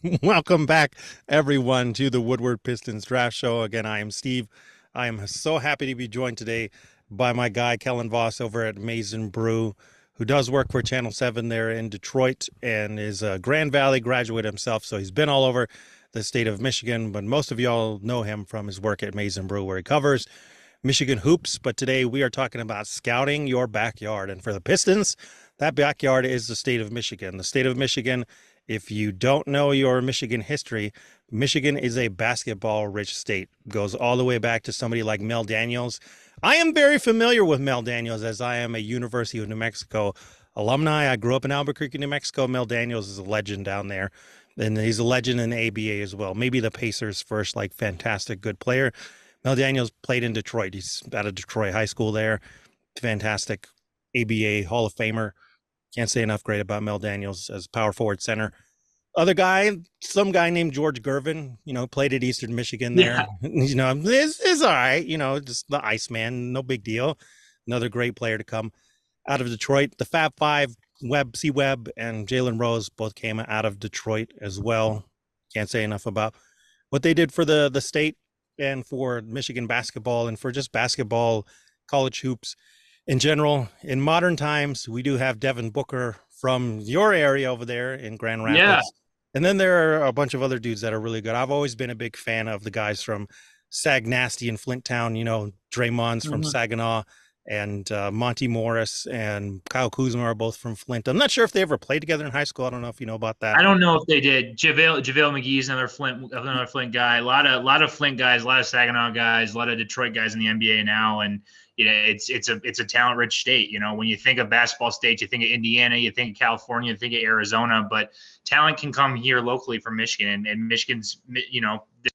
Welcome back, everyone, to the Woodward Pistons Draft Show. Again, I am Steve. I am so happy to be joined today by my guy, Kellen Voss, over at Maize Brew, who does work for Channel 7 there in Detroit and is a Grand Valley graduate himself. So he's been all over the state of Michigan, but most of y'all know him from his work at Maize Brew, where he covers Michigan hoops. But today we are talking about scouting your backyard. And for the Pistons, that backyard is the state of Michigan. The state of Michigan, if you don't know your Michigan history, Michigan is a basketball rich state. Goes all the way back to somebody like Mel Daniels. I am very familiar with Mel Daniels as I am a University of New Mexico alumni. I grew up in Albuquerque, New Mexico. Mel Daniels is a legend down there. And he's a legend in the ABA as well. Maybe the Pacers first, like fantastic, good player. Mel Daniels played in Detroit. He's out of Detroit High School there. Fantastic ABA Hall of Famer. Can't say enough great about Mel Daniels as power forward center. Other guy, some guy named George Gervin, played at Eastern Michigan there. Yeah. Is all right, just the Iceman, no big deal. Another great player to come out of Detroit. The Fab Five, Webb, and Jalen Rose both came out of Detroit as well. Can't say enough about what they did for the state and for Michigan basketball and for just basketball, college hoops in general. In modern times, we do have Devin Booker from your area over there in Grand Yeah. Rapids. And then there are a bunch of other dudes that are really good. I've always been a big fan of the guys from Sag Nasty and Flint Town, Draymond's from Mhm. Saginaw, and Monty Morris and Kyle Kuzma are both from Flint. I'm not sure if they ever played together in high school. I don't know if you know about that. I don't know if they did. JaVale McGee's another Flint guy. A lot of Flint guys, a lot of Saginaw guys, a lot of Detroit guys in the NBA now, and it's a talent rich state. When you think of basketball states, you think of Indiana, you think of California, you think of Arizona, but talent can come here locally from Michigan, and Michigan's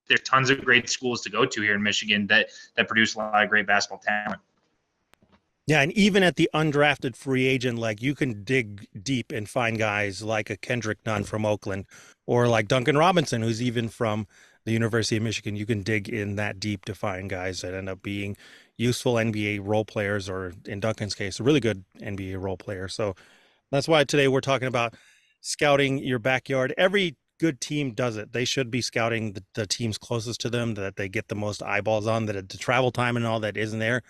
there's tons of great schools to go to here in Michigan that produce a lot of great basketball talent. Yeah, and even at the undrafted free agent, like you can dig deep and find guys like a Kendrick Nunn from Oakland or like Duncan Robinson, who's even from the University of Michigan. You can dig in that deep to find guys that end up being useful NBA role players, or in Duncan's case, a really good NBA role player. So that's why today we're talking about scouting your backyard. Every good team does it. They should be scouting the teams closest to them that they get the most eyeballs on, that the travel time and all that isn't there,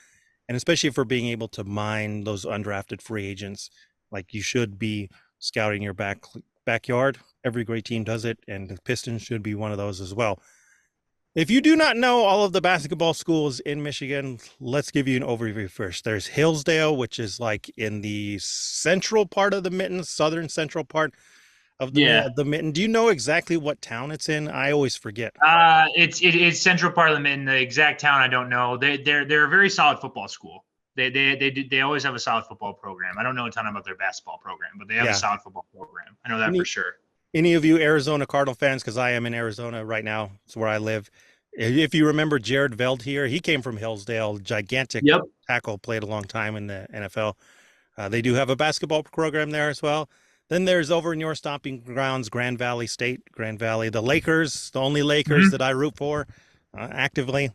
and especially for being able to mine those undrafted free agents. Like, you should be scouting your backyard. Every great team does it, and the Pistons should be one of those as well. If you do not know all of the basketball schools in Michigan, let's give you an overview first. There's Hillsdale, which is like in the central part of the Mitten, southern central part of Yeah. the Mitten. Do you know exactly what town it's in? I always forget. It's Central Parliament. In the exact town, I don't know. They're a very solid football school. They always have a solid football program. I don't know a ton about their basketball program, but they have a Yeah. solid football program. I know that for Any sure. any of you Arizona Cardinal fans, because I am in Arizona right now, it's where I live. If you remember Jared Veld here, he came from Hillsdale, gigantic Yep. tackle, played a long time in the NFL. They do have a basketball program there as well. Then there's, over in your stomping grounds, Grand Valley State, Grand Valley, the Lakers, the only Lakers Hmm. that I root for actively.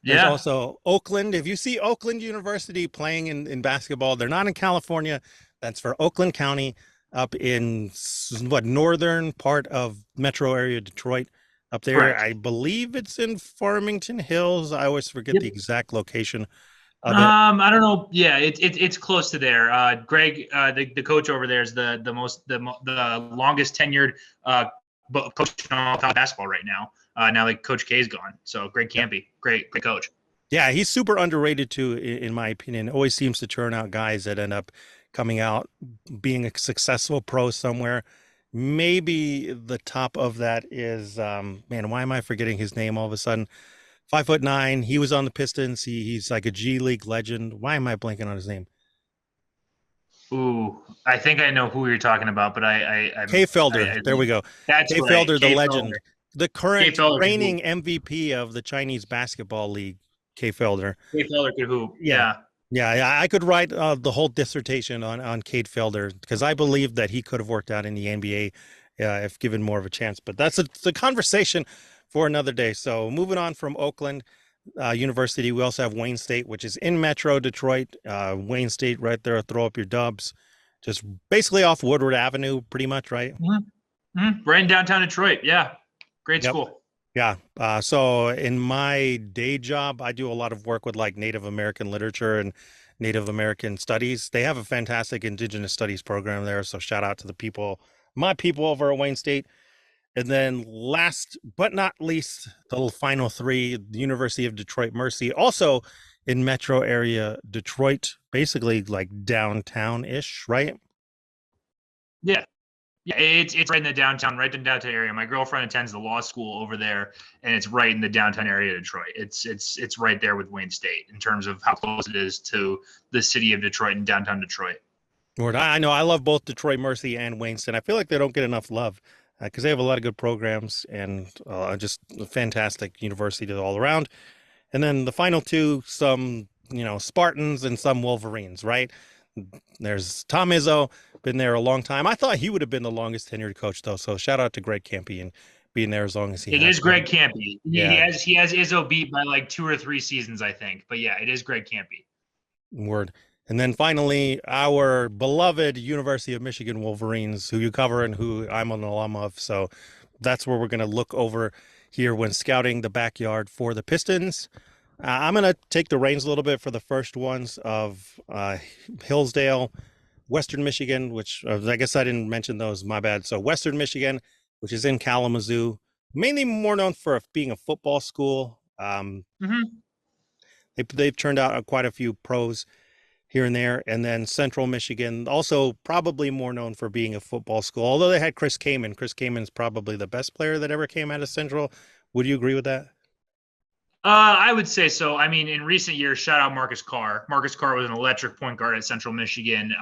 There's Yeah. also Oakland. If you see Oakland University playing in basketball, they're not in California. That's for Oakland County, up in what, northern part of metro area Detroit. Up there, Correct. I believe it's in Farmington Hills. I always forget Yep. the exact location of it. I don't know. Yeah, it's close to there. Greg, the coach over there is the longest tenured coach in all college basketball right now. Now like Coach K's gone, so Greg Yep. Campy, great coach. Yeah, he's super underrated too, in my opinion. Always seems to churn out guys that end up coming out being a successful pro somewhere. Maybe the top of that is, man, why am I forgetting his name all of a sudden? 5'9". He was on the Pistons. He's like a G League legend. Why am I blanking on his name? Ooh, I think I know who you're talking about, but Kay Felder. I There we go. that's Kay right, Felder, the K Felder. legend, the K current Felder could hoop. reigning MVP of the Chinese Basketball League. Kay Felder. K Felder could hoop. Yeah. Yeah. Yeah, I could write the whole dissertation on Kate Felder, because I believe that he could have worked out in the NBA if given more of a chance. But that's the conversation for another day. So moving on from Oakland University, we also have Wayne State, which is in Metro Detroit. Wayne State, right there. Throw up your dubs, just basically off Woodward Avenue, pretty much, right? Mhm. Right in downtown Detroit. Yeah, great Yep. school. Yeah. So in my day job, I do a lot of work with like Native American literature and Native American studies. They have a fantastic Indigenous studies program there. So shout out to the people, my people over at Wayne State. And then last but not least, the final three, the University of Detroit Mercy, also in metro area Detroit, basically like downtown-ish, right? Yeah. Yeah, it's right in the downtown, right in the downtown area. My girlfriend attends the law school over there, and it's right in the downtown area of Detroit. It's right there with Wayne State in terms of how close it is to the city of Detroit and downtown Detroit. Lord, I know I love both Detroit Mercy and Wayne State. I feel like they don't get enough love because they have a lot of good programs and just a fantastic university all around. And then the final two, some, Spartans and some Wolverines, right? There's Tom Izzo, been there a long time. I thought he would have been the longest tenured coach, though. So shout out to Greg Campion being there as long as he It has is been. Greg Campy. He Yeah, has Izzo beat by like 2 or 3 seasons, I think. But yeah, it is Greg Campy. word. And then finally, our beloved University of Michigan Wolverines, who you cover and who I'm an alum of. So that's where we're going to look over here when scouting the backyard for the Pistons. I'm going to take the reins a little bit for the first ones of Hillsdale, Western Michigan, which I guess I didn't mention those. My bad. So Western Michigan, which is in Kalamazoo, mainly more known for being a football school. Mm-hmm. They've turned out quite a few pros here and there. And then Central Michigan, also probably more known for being a football school, although they had Chris Kaman. Chris Kaman's probably the best player that ever came out of Central. Would you agree with that? I would say so. I mean, in recent years, shout out Marcus Carr. Marcus Carr was an electric point guard at Central Michigan.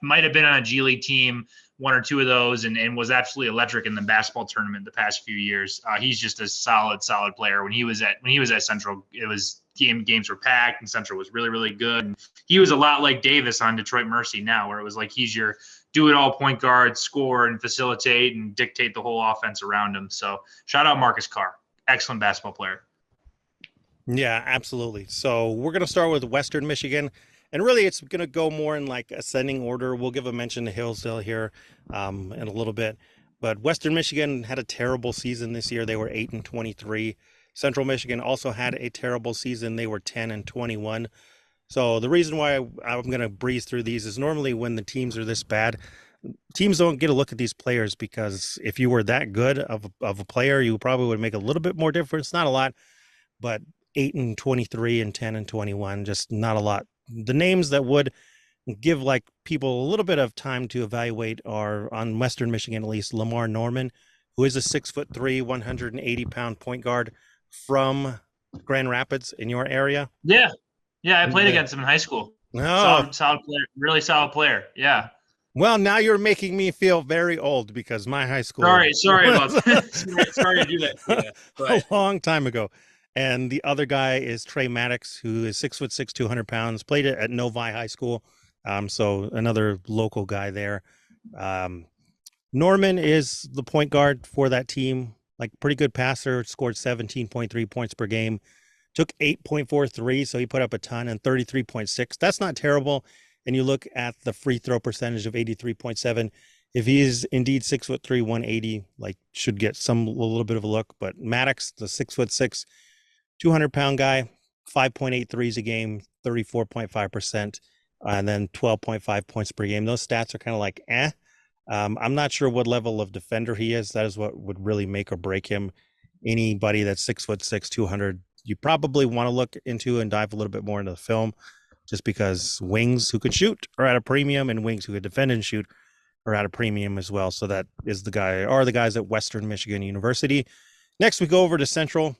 Might have been on a G League team, one or two of those, and was absolutely electric in the basketball tournament the past few years. He's just a solid player. When he was at Central, it was games were packed, and Central was really good. And he was a lot like Davis on Detroit Mercy now, where it was like he's your do-it-all point guard, score and facilitate and dictate the whole offense around him. So shout out Marcus Carr, excellent basketball player. Yeah, absolutely. So we're going to start with Western Michigan. And really, it's going to go more in like ascending order. We'll give a mention to Hillsdale here in a little bit. But Western Michigan had a terrible season this year. They were 8-23. Central Michigan also had a terrible season. They were 10-21. So the reason why I'm going to breeze through these is normally when the teams are this bad, teams don't get a look at these players because if you were that good of a player, you probably would make a little bit more difference. Not a lot, but 8-23 and 10-21, just not a lot. The names that would give like people a little bit of time to evaluate are on Western Michigan, at least Lamar Norman, who is a 6'3", 180-pound point guard from Grand Rapids in your area. Yeah, yeah, I played Yeah. against him in high school. Oh, Solid player, really solid player. Yeah. well, now you're making me feel very old because my high school Sorry about was that. sorry to do that. Yeah, a but long time ago. And the other guy is Trey Maddox, who is 6'6", 200 pounds, played it at Novi High School. So another local guy there. Um, Norman is the point guard for that team, like pretty good passer, scored 17.3 points per game, took 8.43, so he put up a ton, and 33.6. That's not terrible. And you look at the free throw percentage of 83.7. If he is indeed 6'3", 180, like should get a little bit of a look. But Maddox, the 6'6", 200-pound guy, 5.8 threes a game, 34.5%, and then 12.5 points per game. Those stats are kind of like, eh. I'm not sure what level of defender he is. That is what would really make or break him. Anybody that's 6'6", 200, you probably want to look into and dive a little bit more into the film, just because wings who could shoot are at a premium and wings who could defend and shoot are at a premium as well. So that is the guys at Western Michigan University. Next, we go over to Central.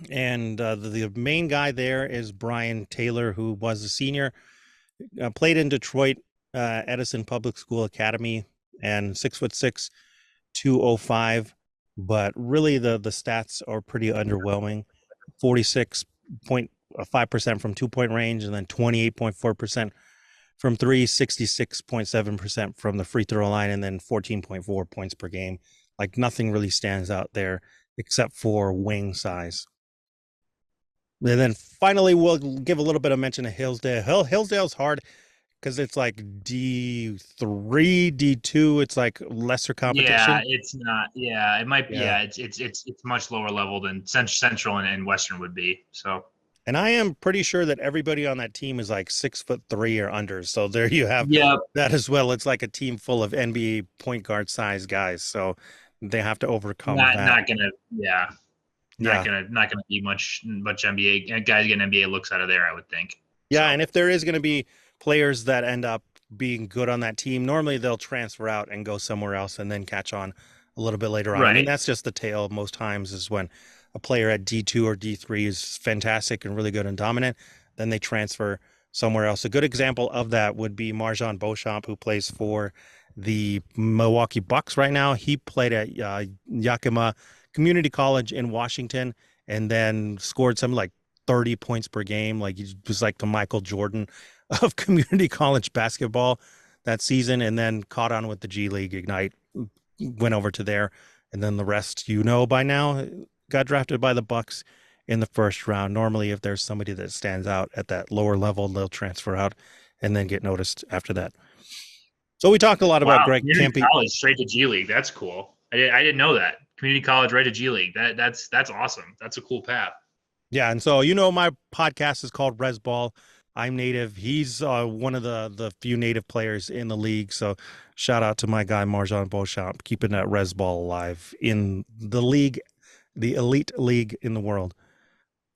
And the main guy there is Brian Taylor, who was a senior, played in Detroit, Edison Public School Academy, and 6'6", 205. But really, the stats are pretty underwhelming. 46.5% from 2-point range, and then 28.4% from three, 66.7% from the free throw line, and then 14.4 points per game. Like nothing really stands out there except for wing size. And then finally, we'll give a little bit of mention to Hillsdale. Hillsdale's hard because it's like D3, D2. It's like lesser Yeah, competition. it's not. Yeah, it might. Yeah. Yeah, it's much lower level than Central and Western would be. So And I am pretty sure that everybody on that team is like 6'3" or under. So there you have yeah, that as well. It's like a team full of NBA point guard size guys. So they have to overcome that. not gonna. Yeah, Yeah. not gonna be much NBA guys getting NBA looks out of there. I would think. Yeah. So And if there is going to be players that end up being good on that team, normally they'll transfer out and go somewhere else and then catch on a little bit later on. I mean, right. that's just the tale most times is when a player at D2 or D3 is fantastic and really good and dominant, then they transfer somewhere else. A good example of that would be Marjan Beauchamp, who plays for the Milwaukee Bucks right now. He played at Yakima Community College in Washington and then scored some like 30 points per game. Like he was like the Michael Jordan of community college basketball that season, and then caught on with the G League Ignite, went over to there, and then the rest you know by now. Got drafted by the Bucks in the first round. Normally, if there's somebody that stands out at that lower level, they'll transfer out and then get noticed after that. So we talked a lot about Wow, Greg community Campy. college straight to G League. That's cool. I didn't know that. Community college right to G League. That's awesome. That's a cool path. Yeah, and so you know my podcast is called Res Ball. I'm native. He's one of the few native players in the league. So shout out to my guy Marjan Beauchamp, keeping that Res Ball alive in the league, the elite league in the world.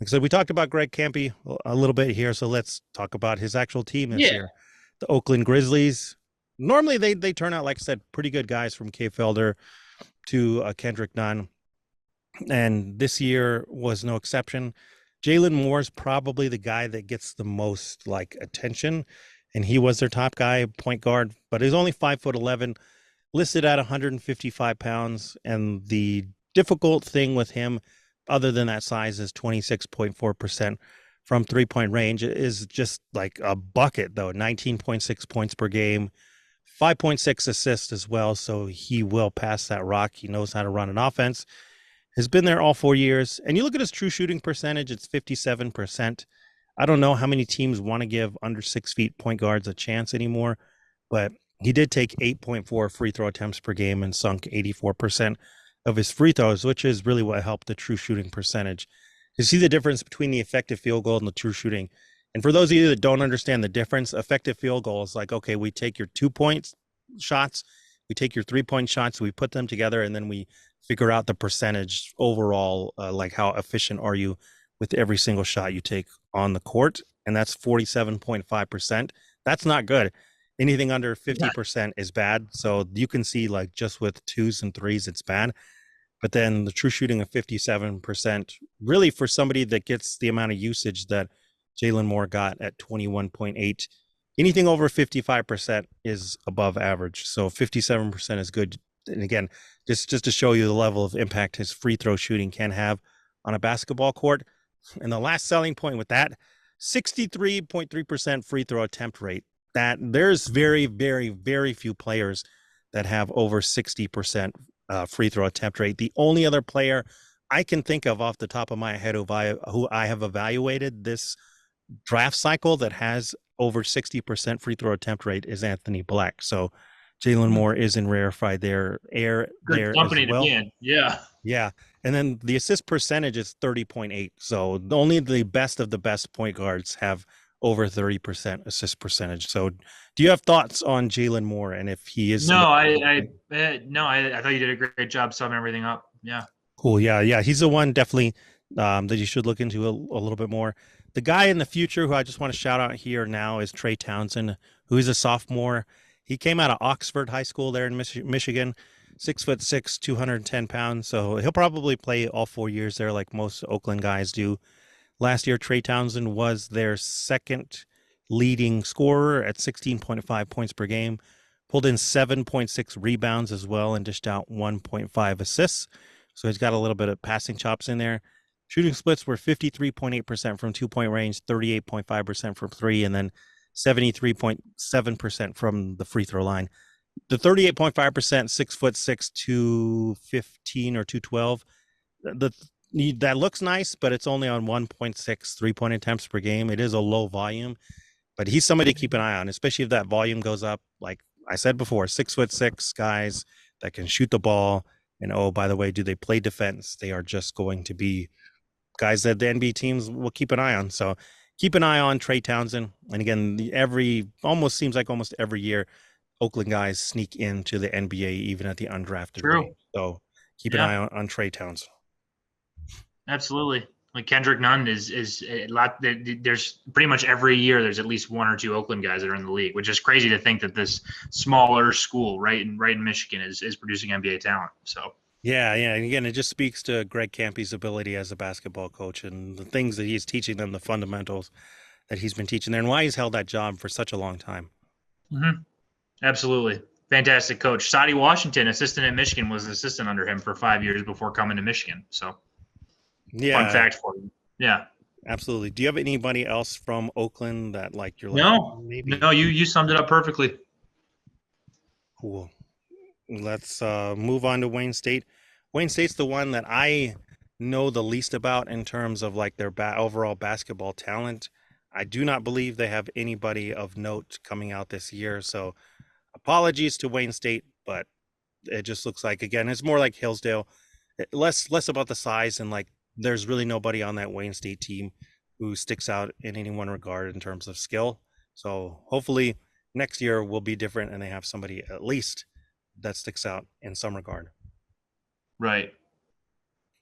Like I said, we talked about Greg Campy a little bit here, so let's talk about his actual team this Yeah. year. The Oakland Grizzlies. Normally they turn out, like I said, pretty good guys from K Felder to Kendrick Nunn, and this year was no exception. Jalen Moore is probably the guy that gets the most like attention, and he was their top guy, point guard, but he's only 5'11", listed at 155 pounds. And the difficult thing with him, other than that size, is 26.4% from 3-point range. It is just like a bucket, though. 19.6 points per game, 5.6 assists as well. So he will pass that rock. He knows how to run an offense, has been there all 4 years. And you look at his true shooting percentage, it's 57%. I don't know how many teams want to give under 6 feet point guards a chance anymore, but he did take 8.4 free throw attempts per game and sunk 84% of his free throws, which is really what helped the true shooting percentage. You see the difference between the effective field goal and the true shooting. And for those of you that don't understand the difference, effective field goal is like, okay, we take your 2-point shots, we take your 3-point shots, we put them together, and then we figure out the percentage overall, like how efficient are you with every single shot you take on the court. And that's 47.5%. That's not good. Anything under 50% is bad. So you can see like just with twos and threes, it's bad. But then the true shooting of 57%, really for somebody that gets the amount of usage that Jalen Moore got at 21.8, anything over 55% is above average. So 57% is good. And again, just to show you the level of impact his free throw shooting can have on a basketball court. And the last selling point with that, 63.3% free throw attempt rate. That there's very, very, very few players that have over 60% free throw attempt rate. The only other player I can think of off the top of my head who I have evaluated this draft cycle that has over 60% free throw attempt rate is Anthony Black. So Jalen Moore is in rarefied air Good there as company to well. be in. Yeah. Yeah. And then the assist percentage is 30.8. So only the best of the best point guards have over 30% assist percentage. So do you have thoughts on Jalen Moore and if he is No, somebody? I thought you did a great job summing everything up. Yeah. Cool. Yeah. Yeah. He's the one definitely that you should look into a little bit more. The guy in the future who I just want to shout out here now is Trey Townsend, who is a sophomore. He came out of Oxford High School there in Michigan, 6'6", 210 pounds. So he'll probably play all 4 years there like most Oakland guys do. Last year, Trey Townsend was their second leading scorer at 16.5 points per game, pulled in 7.6 rebounds as well, and dished out 1.5 assists. So he's got a little bit of passing chops in there. Shooting splits were 53.8% from 2-point range, 38.5% from three, and then 73.7% from the free throw line. The 38.5%, 6'6", 215 or 212. That looks nice, but it's only on 1.6 3-point attempts per game. It is a low volume. but he's somebody to keep an eye on, especially if that volume goes up. Like I said before, 6'6" guys that can shoot the ball. And oh, by the way, do they play defense? They are just going to be guys that the NBA teams will keep an eye on. So keep an eye on Trey Townsend. And again, almost seems like almost every year, Oakland guys sneak into the NBA even at the undrafted True. range. So keep an Yeah, eye on Trey Townsend. absolutely. Like Kendrick Nunn is a lot. There's pretty much every year there's at least one or two Oakland guys that are in the league, which is crazy to think that this smaller school right in Michigan is producing NBA talent. So Yeah, yeah. And again, it just speaks to Greg Campy's ability as a basketball coach and the things that he's teaching them, the fundamentals that he's been teaching there, and why he's held that job for such a long time. mm-hmm. Absolutely. Fantastic coach. Sadi Washington, assistant at Michigan, was an assistant under him for 5 years before coming to Michigan. So fun Yeah, fact for you. Yeah. absolutely. Do you have anybody else from Oakland that like you're like No, maybe no, you summed it up perfectly. cool? Let's move on to Wayne State. Wayne State's the one that I know the least about in terms of like their overall basketball talent. I do not believe they have anybody of note coming out this year. So apologies to Wayne State, but it just looks like again it's more like Hillsdale, less about the size and like there's really nobody on that Wayne State team who sticks out in any one regard in terms of skill. So hopefully next year will be different and they have somebody at least that sticks out in some regard. Right.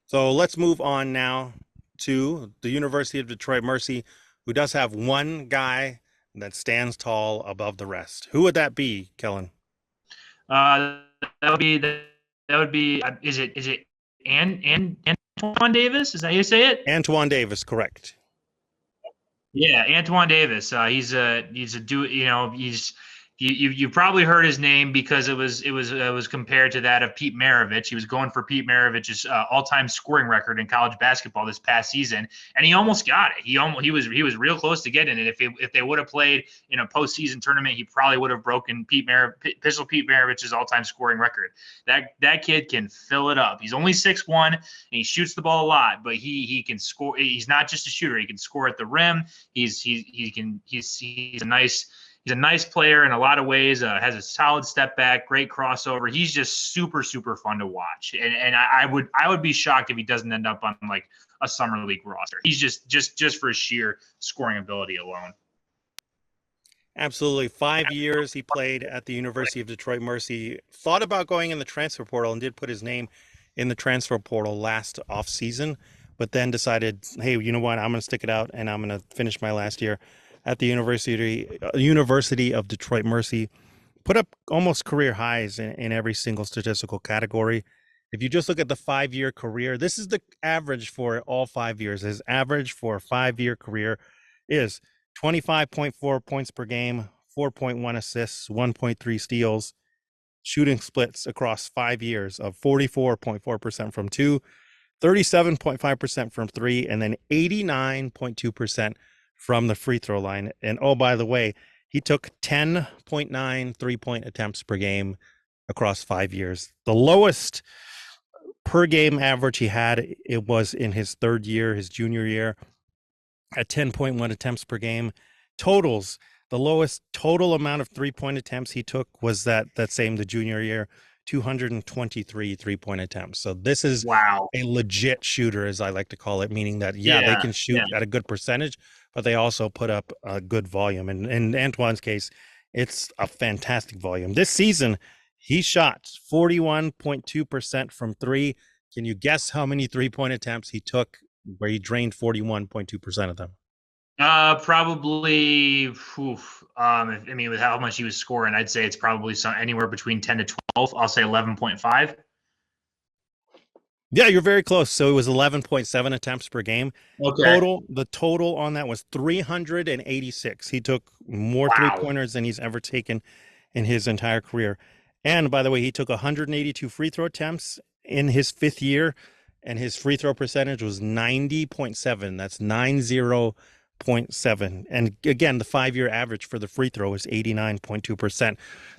So let's move on now to the University of Detroit Mercy, who does have one guy that stands tall above the rest. Who would that be, Kellen? Uh, that would be that would be. Is it Antoine Davis? Is that how you say it? Antoine Davis, correct. Yeah, Antoine Davis. He's a do. You probably heard his name because it was compared to that of Pete Maravich. He was going for Pete Maravich's all-time scoring record in college basketball this past season, and he almost got it. He was real close to getting it. If they would have played in a postseason tournament, he probably would have broken Pete Maravich's all-time scoring record. That kid can fill it up. He's only 6'1", and he shoots the ball a lot, but he can score. He's not just a shooter. He can score at the rim. He's a nice player in a lot of ways. Has a solid step back, great crossover. He's just super, super fun to watch. And I would be shocked if he doesn't end up on like a summer league roster. He's just for his sheer scoring ability alone. Absolutely. 5 years he played at the University of Detroit Mercy. Thought about going in the transfer portal and did put his name in the transfer portal last off season, but then decided, hey, you know what? I'm going to stick it out and I'm going to finish my last year at the University of Detroit Mercy. Put up almost career highs in every single statistical category. If you just look at the 5-year career, this is the average for all 5 years. His average for a 5-year career is 25.4 points per game, 4.1 assists, 1.3 steals, shooting splits across 5 years of 44.4% from two, 37.5% from three, and then 89.2% from the free throw line. And oh, by the way, he took 10.9 3-point attempts per game across 5 years. The lowest per game average he had, it was in his third year, his junior year, at 10.1 attempts per game. Totals, the lowest total amount of 3-point attempts he took was that same the junior year, 223 3-point attempts. So this is Wow. a legit shooter, as I like to call it, meaning that they can shoot at a good percentage, but they also put up a good volume. And in Antoine's case, it's a fantastic volume. This season, he shot 41.2% from three. Can you guess how many 3-point attempts he took where he drained 41.2% of them? Probably. I mean, with how much he was scoring, I'd say it's probably anywhere between 10 to 12. I'll say 11.5. Yeah, you're very close. So it was 11.7 attempts per game. Okay. The total on that was 386. He took more Wow. 3-pointers than he's ever taken in his entire career. And by the way, he took 182 free throw attempts in his 5th year, and his free throw percentage was 90.7. That's 90.7. And again, the 5-year average for the free throw is 89.2%.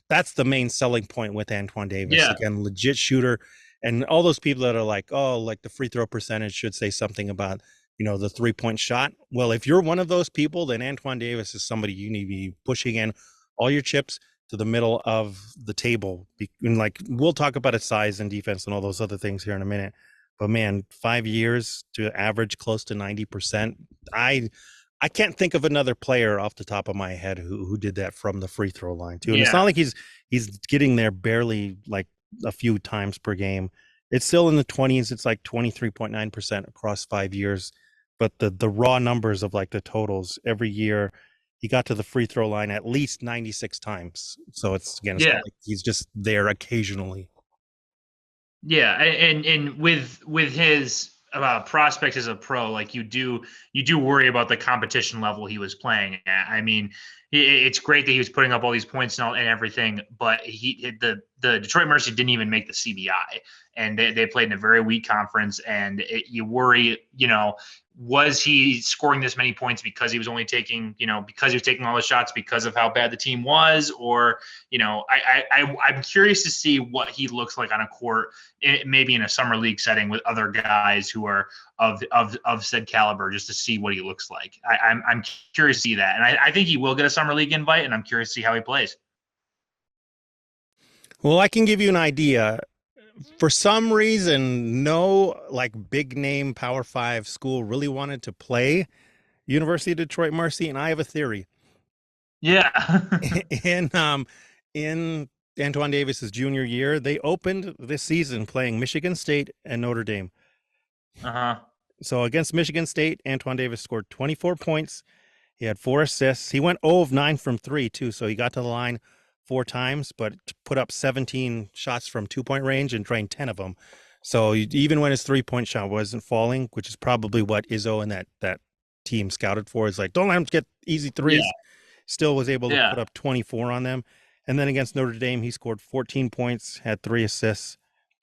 That's the main selling point with Antoine Davis. Yeah. Again, legit shooter. And all those people that are like, oh, like the free throw percentage should say something about the 3-point shot. Well, if you're one of those people, then Antoine Davis is somebody you need to be pushing in all your chips to the middle of the table. And like, we'll talk about his size and defense and all those other things here in a minute. But man, 5 years to average close to 90%. I can't think of another player off the top of my head who did that from the free throw line too. And it's Yeah. not like he's getting there barely like a few times per game. It's still in the 20s. It's like 23.9% across 5 years. But the raw numbers of like the totals every year, he got to the free throw line at least 96 times. So it's Yeah. not like he's just there occasionally. Yeah, and with his prospects as a pro, like you do worry about the competition level he was playing at. I mean, it's great that he was putting up all these points and everything, but the Detroit Mercy didn't even make the CBI, and they played in a very weak conference, and you worry, was he scoring this many points because he was only taking, because he was taking all the shots because of how bad the team was, or I'm curious to see what he looks like on a court, maybe in a summer league setting with other guys who are of said caliber, just to see what he looks like. I'm curious to see that, and I think he will get a summer league invite, and I'm curious to see how he plays. Well, I can give you an idea. For some reason, no like big name Power 5 school really wanted to play University of Detroit Mercy, and I have a theory. Yeah. In Antoine Davis's junior year, they opened this season playing Michigan State and Notre Dame. Uh-huh. So against Michigan State, Antoine Davis scored 24 points. He had 4 assists. He went 0 of 9 from 3 too, so he got to the line 4 times, but put up 17 shots from 2-point range and drained 10 of them. So even when his 3-point shot wasn't falling, which is probably what Izzo and that team scouted for, is like, don't let him get easy threes. Yeah. Still was able to Yeah. put up 24 on them. And then against Notre Dame, he scored 14 points, had 3 assists,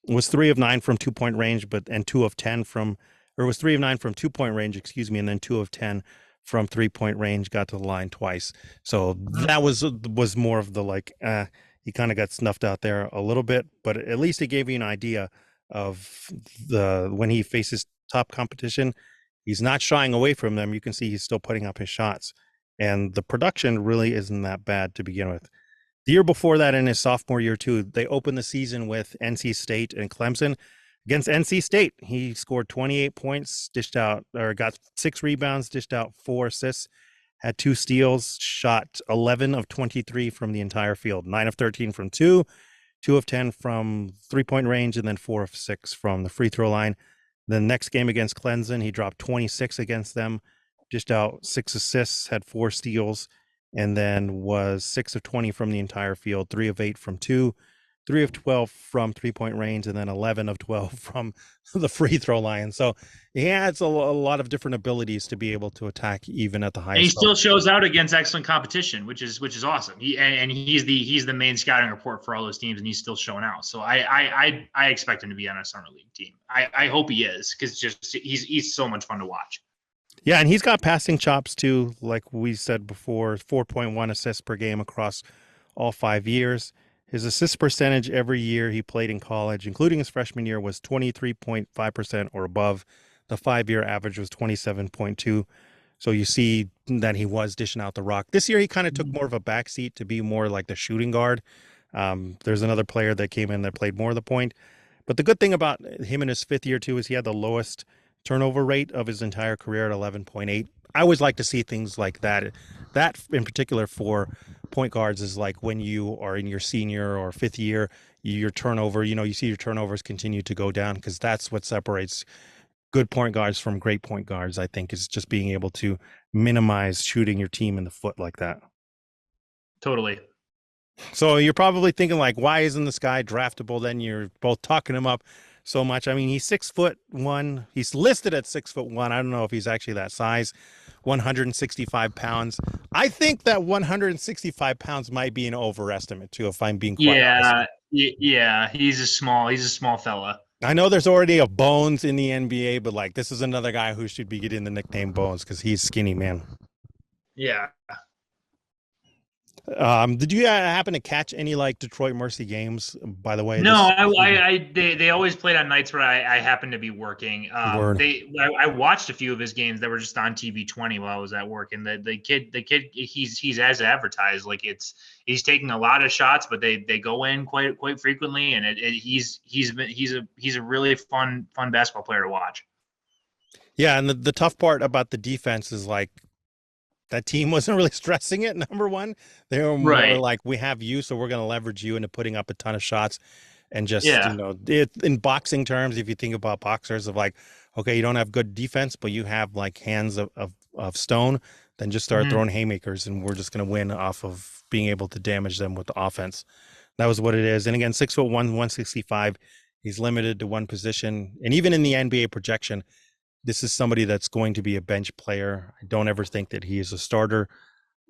was 3 of 9 from 2-point range, and 2 of 10 from, or was 3 of 9 from 2-point range, excuse me, and then 2 of 10 from 3-point range, got to the line twice. So that was more of the like, he kind of got snuffed out there a little bit, but at least it gave you an idea of when he faces top competition, he's not shying away from them. You can see he's still putting up his shots, and the production really isn't that bad to begin with. The year before that, in his sophomore year too, they opened the season with NC State and Clemson. Against NC State, he scored 28 points, got 6 rebounds, dished out 4 assists, had 2 steals, shot 11 of 23 from the entire field, 9 of 13 from 2, 2 of 10 from 3-point range, and then 4 of 6 from the free throw line. The next game against Clemson, he dropped 26 against them, dished out 6 assists, had 4 steals, and then was 6 of 20 from the entire field, 3 of 8 from 2, 3 of 12 from 3-point range, and then 11 of 12 from the free throw line. So he has a lot of different abilities to be able to attack even at the highest And he still level. shows out against excellent competition, which is awesome. He's the main scouting report for all those teams, and he's still showing out. So I expect him to be on a summer league team. I hope he is, because he's so much fun to watch. Yeah, and he's got passing chops too, like we said before, 4.1 assists per game across all 5 years. His assist percentage every year he played in college, including his freshman year, was 23.5% or above. The 5-year average was 27.2. So you see that he was dishing out the rock. This year he kind of took more of a backseat to be more like the shooting guard. There's another player that came in that played more of the point. But the good thing about him in his 5th year too is he had the lowest turnover rate of his entire career at 11.8. I always like to see things like that. That in particular for point guards is like when you are in your senior or 5th year, your turnover, you see your turnovers continue to go down, because that's what separates good point guards from great point guards, I think, is just being able to minimize shooting your team in the foot like that. Totally. So you're probably thinking like, why isn't this guy draftable? Then you're both talking him up so much. I mean, he's 6'1". He's listed at 6'1". I don't know if he's actually that size. 165 pounds. I think that 165 pounds might be an overestimate too, if I'm being quite honest. Yeah. He's a small fella. I know there's already a Bones in the NBA, but like this is another guy who should be getting the nickname Bones because he's skinny, man. Yeah. Did you happen to catch any like Detroit Mercy games? By the way, No, this they always played on nights where I happened to be working. word. I watched a few of his games that were just on TV 20 while I was at work, and the kid he's as advertised. Like he's taking a lot of shots, but they go in quite frequently, and he's a really fun basketball player to watch. Yeah, and the tough part about the defense is like that team wasn't really stressing it. Number one, they were more Right. like, we have you, so we're going to leverage you into putting up a ton of shots. And just, Yeah. in boxing terms, if you think about boxers of like, okay, you don't have good defense, but you have like hands of stone, then just start Mhm. throwing haymakers, and we're just going to win off of being able to damage them with the offense. That was what it is. And again, 6'1", 165. He's limited to one position. And even in the NBA projection, this is somebody that's going to be a bench player. I don't ever think that he is a starter.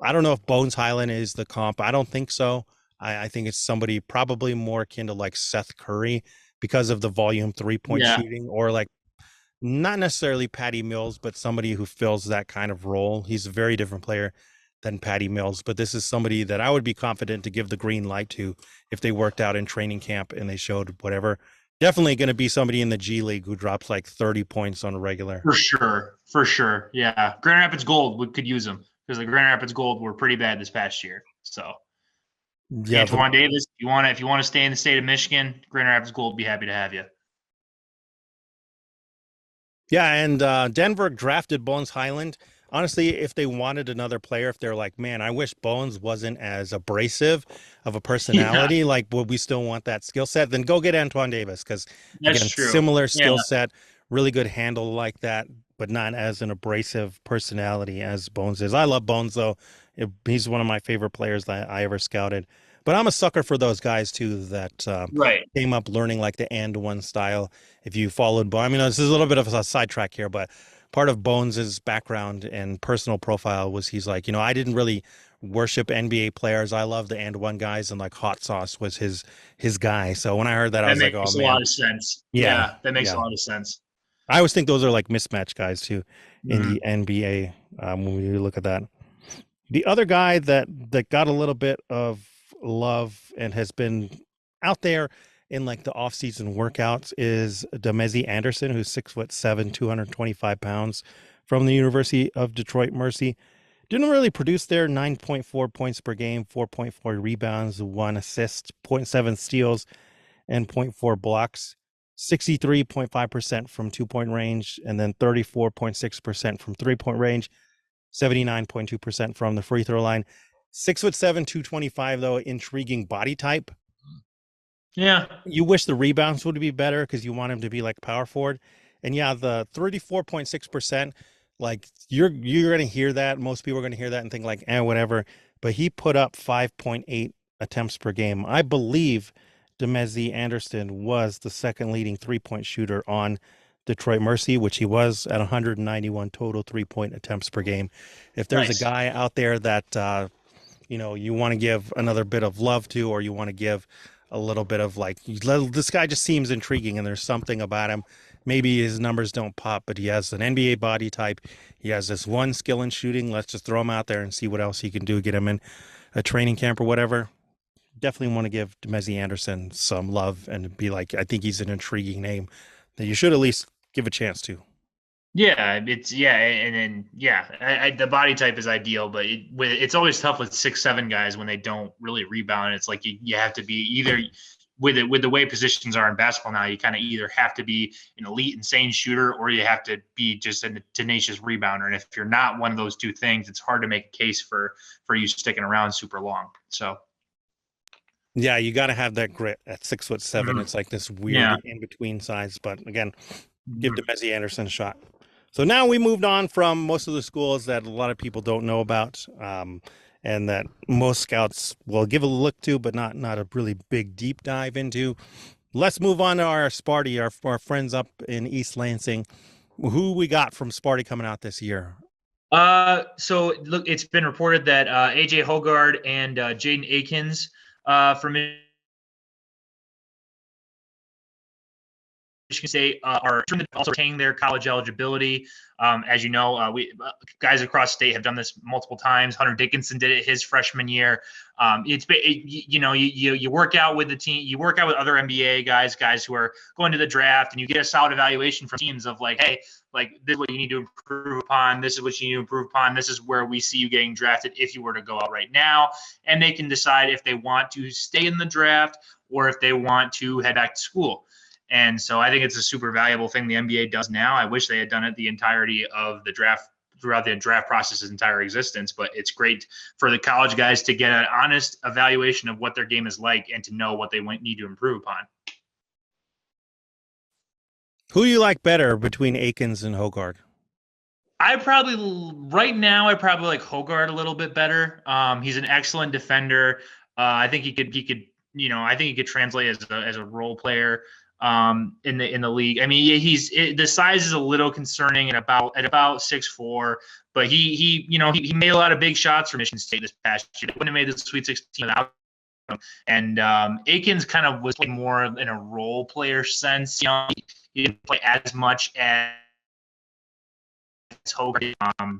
I don't know if Bones Highland is the comp. I don't think so. I think it's somebody probably more akin to like Seth Curry because of the volume 3-point Yeah. shooting, or like not necessarily Patty Mills, but somebody who fills that kind of role. He's a very different player than Patty Mills, but this is somebody that I would be confident to give the green light to if they worked out in training camp and they showed whatever. Definitely going to be somebody in the G League who drops like 30 points on a regular. For sure. For sure. Yeah. Grand Rapids Gold we could use them because the Grand Rapids Gold were pretty bad this past year. So Yeah, the Antoine Davis, if you want to stay in the state of Michigan, Grand Rapids Gold would be happy to have you. Yeah, and Denver drafted Bones Highland. Honestly, if they wanted another player, if they're like, man, I wish Bones wasn't as abrasive of a Yeah, personality, like, would we still want that skill set? Then go get Antoine Davis, because that's again, true. similar Yeah, skill set, really good handle like that, but not as an abrasive personality as Bones is. I love Bones though. He's one of my favorite players that I ever scouted. But I'm a sucker for those guys too that right. came up learning like the and one style. If you followed, I mean, this is a little bit of a sidetrack here, but part of Bones's background and personal profile was he's like, I didn't really worship NBA players. I love the and one guys, and like hot sauce was his guy. So when I heard that, I That was like, oh makes a man, lot of sense. yeah, Yeah, that makes a yeah. lot of sense. I always think those are like mismatch guys too in Mhm. the NBA when we look at that. The other guy that got a little bit of love and has been out there in like the off-season workouts is Demezi Anderson, who's 6'7", 225 pounds, from the University of Detroit Mercy. Didn't really produce there. 9.4 points per game, 4.4 rebounds, 1 assist, zero point 0.7 steals, and zero point 0.4 blocks. 63.5% from 2-point range, and then 34.6% from 3-point range. 79.2% from the free throw line. 6'7", 225, though, intriguing body type. Yeah, You wish the rebounds would be better because you want him to be like power forward. And yeah, the 34.6%, like you're gonna hear that. Most people are gonna hear that and think like, whatever. But he put up 5.8 attempts per game. I believe Demezi Anderson was the second leading 3-point shooter on Detroit Mercy, which he was at 191 total 3-point attempts per game. If there's a nice. guy out there that you want to give another bit of love to, or you want to give a little bit of like, this guy just seems intriguing and there's something about him. Maybe his numbers don't pop, but he has an NBA body type. He has this one skill in shooting. Let's just throw him out there and see what else he can do. Get him in a training camp or whatever. Definitely want to give Demezi Anderson some love and be like, I think he's an intriguing name that you should at least give a chance to. Yeah, and then the body type is ideal, but it's always tough with 6'7" guys when they don't really rebound. It's like you have to be either with the way positions are in basketball now, you kind of either have to be an elite, insane shooter, or you have to be just a tenacious rebounder. And if you're not one of those two things, it's hard to make a case for you sticking around super long. So Yeah, you got to have that grit at 6'7". mhm. It's like this weird Yeah. in between size, but again, give Mhm. Demezi Anderson a shot. So now we moved on from most of the schools that a lot of people don't know about, and that most scouts will give a look to, but not a really big deep dive into. Let's move on to our Sparty, our friends up in East Lansing. Who we got from Sparty coming out this year? So look, it's been reported that AJ Hogard and Jaden Akins from Michigan State are also retaining their college eligibility. As you know, we guys across state have done this multiple times. Hunter Dickinson did it his freshman year. You work out with the team, you work out with other NBA guys who are going to the draft, and you get a solid evaluation from teams of like, hey, like this is what you need to improve upon. This is what you need to improve upon. This is where we see you getting drafted if you were to go out right now. And they can decide if they want to stay in the draft or if they want to head back to school. And so I think it's a super valuable thing the NBA does now. I wish they had done it the entirety of the draft throughout the draft process's entire existence, but it's great for the college guys to get an honest evaluation of what their game is like and to know what they need to improve upon. Who do you like better between Akins and Hoggard? Right now I probably like Hoggard a little bit better. He's an excellent defender. I think he could, I think he could translate as a role player in the league. I mean, the size is a little concerning at about 6'4", but he made a lot of big shots for Michigan State this past year. They wouldn't have made the Sweet 16 without him. And Akins kind of was more in a role player sense. He didn't play as much as Hoggard.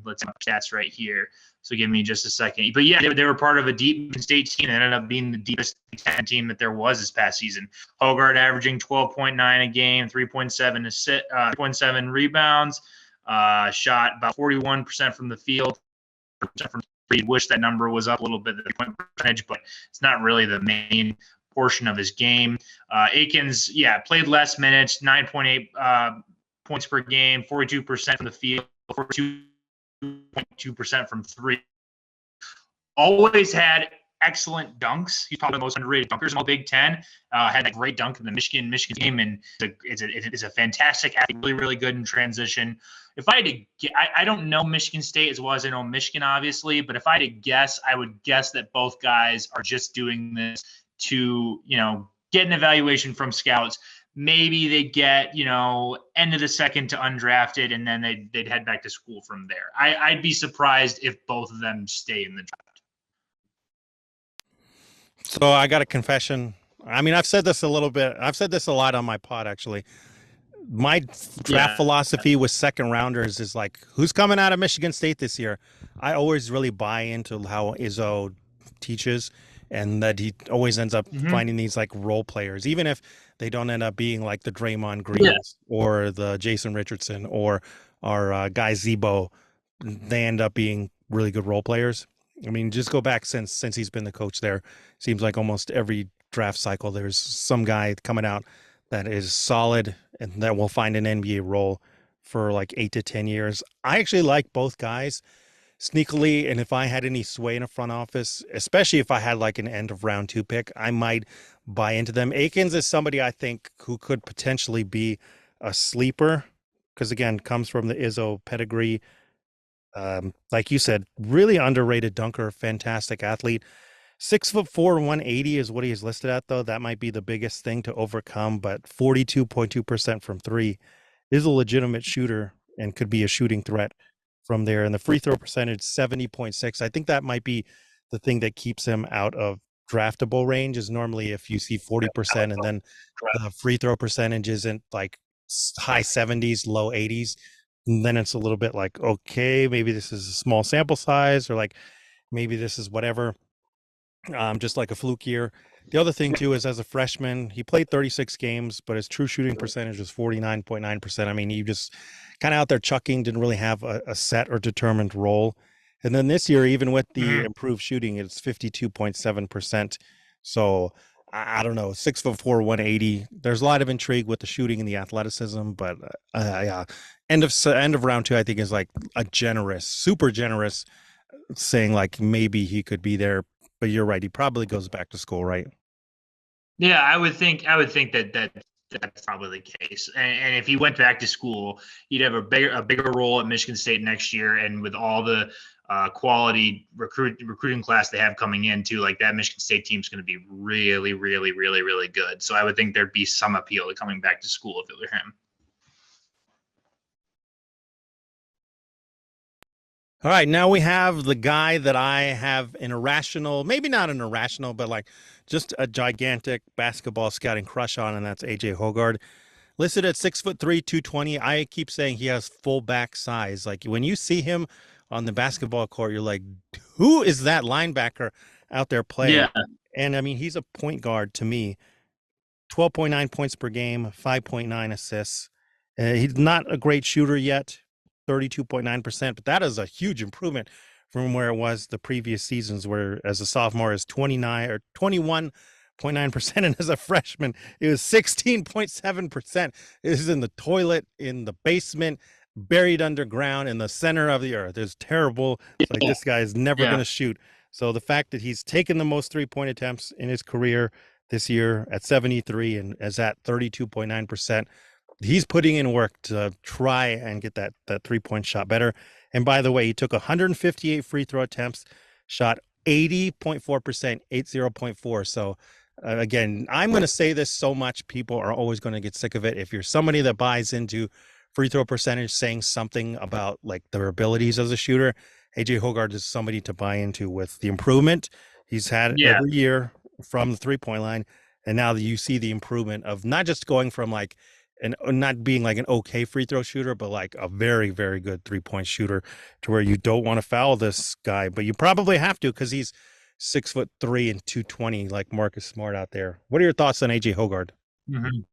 Let's see my stats right here. So give me just a second. But yeah, they were part of a deep state team that ended up being the deepest 10 team that there was this past season. Hoggard averaging 12.9 a game, 3.7 rebounds, shot about 41% from the field. From three. Wish that number was up a little bit, the point percentage, but it's not really the main portion of his game. Akins, played less minutes, 9.8 points per game, 42% from the field, 42.2% from three. Always had excellent dunks. He's probably the most underrated dunkers in the Big Ten. Had a great dunk in the Michigan game, and it's a fantastic athlete, really, really good in transition. If I had to get, I don't know Michigan State as well as I know Michigan, obviously, but if I had to guess, I would guess that both guys are just doing this to, get an evaluation from scouts. Maybe they get, end of the second to undrafted, and then they'd head back to school from there. I'd be surprised if both of them stay in the draft. So I got a confession. I mean, I've said this a little bit. I've said this a lot on my pod, actually. My draft philosophy with second rounders is like, who's coming out of Michigan State this year? I always really buy into how Izzo teaches, and that he always ends up finding these like role players, even if they don't end up being like the Draymond Greens or the Jason Richardson or our guy Zebo. They end up being really good role players. I mean, just go back since he's been the coach there. Seems like almost every draft cycle there's some guy coming out that is solid and that will find an NBA role for like 8 to 10 years. I actually like both guys sneakily, and if I had any sway in a front office, especially if I had like an end of round 2 pick, I might buy into them. Akins is somebody I think who could potentially be a sleeper because, again, comes from the Izzo pedigree. Like you said, really underrated dunker, fantastic athlete. 6'4", 180 is what he is listed at, though. That might be the biggest thing to overcome, but 42.2% from three is a legitimate shooter and could be a shooting threat from there. And the free throw percentage, 70.6. I think that might be the thing that keeps him out of draftable range, is normally if you see 40% and then the free throw percentage isn't like high 70s, low 80s, and then it's a little bit like, okay, maybe this is a small sample size, or like maybe this is whatever. Just like a fluke year. The other thing too is, as a freshman, he played 36 games, but his true shooting percentage was 49.9%. I mean, he just kind of out there chucking, didn't really have a set or determined role. And then this year, even with the improved shooting, it's 52.7%. So I don't know, 6'4", 180. There's a lot of intrigue with the shooting and the athleticism, but end of round 2, I think, is like a generous, super generous, saying like maybe he could be there. But you're right. He probably goes back to school, right? Yeah, I would think that's probably the case. And if he went back to school, he'd have a bigger role at Michigan State next year. And with all the quality recruiting class they have coming in too, like that Michigan State team's going to be really, really, really, really good. So I would think there'd be some appeal to coming back to school if it were him. All right, now we have the guy that I have an irrational, maybe not an irrational, but like just a gigantic basketball scouting crush on, and that's AJ Hoggard. listed at 6'3", 220. I keep saying he has fullback size. Like when you see him on the basketball court, you're like, who is that linebacker out there playing? Yeah, And I mean, he's a point guard to me. 12.9 points per game, 5.9 assists. He's not a great shooter yet, 32.9%, but that is a huge improvement from where it was the previous seasons, where as a sophomore is 29 or 21.9%, and as a freshman it was 16.7%. This is in the toilet, in the basement, buried underground, in the center of the earth. It's terrible. It's like yeah, this guy is never going yeah. to shoot. So the fact that he's taken the most 3-point attempts in his career this year at 73 and is at 32.9%. He's putting in work to try and get that 3-point shot better. And by the way, he took 158 free throw attempts, shot 80.4%, 80.4. So again, I'm going to say this so much, people are always going to get sick of it. If you're somebody that buys into free throw percentage saying something about like their abilities as a shooter, AJ Hoggard is somebody to buy into with the improvement he's had Yeah. every year from the 3-point line. And now you see the improvement of not just going from like and not being like an okay free throw shooter, but like a very, very good 3-point shooter, to where you don't want to foul this guy, but you probably have to because he's 6'3" and 220, like Marcus Smart out there. What are your thoughts on AJ Hoggard? Mhm.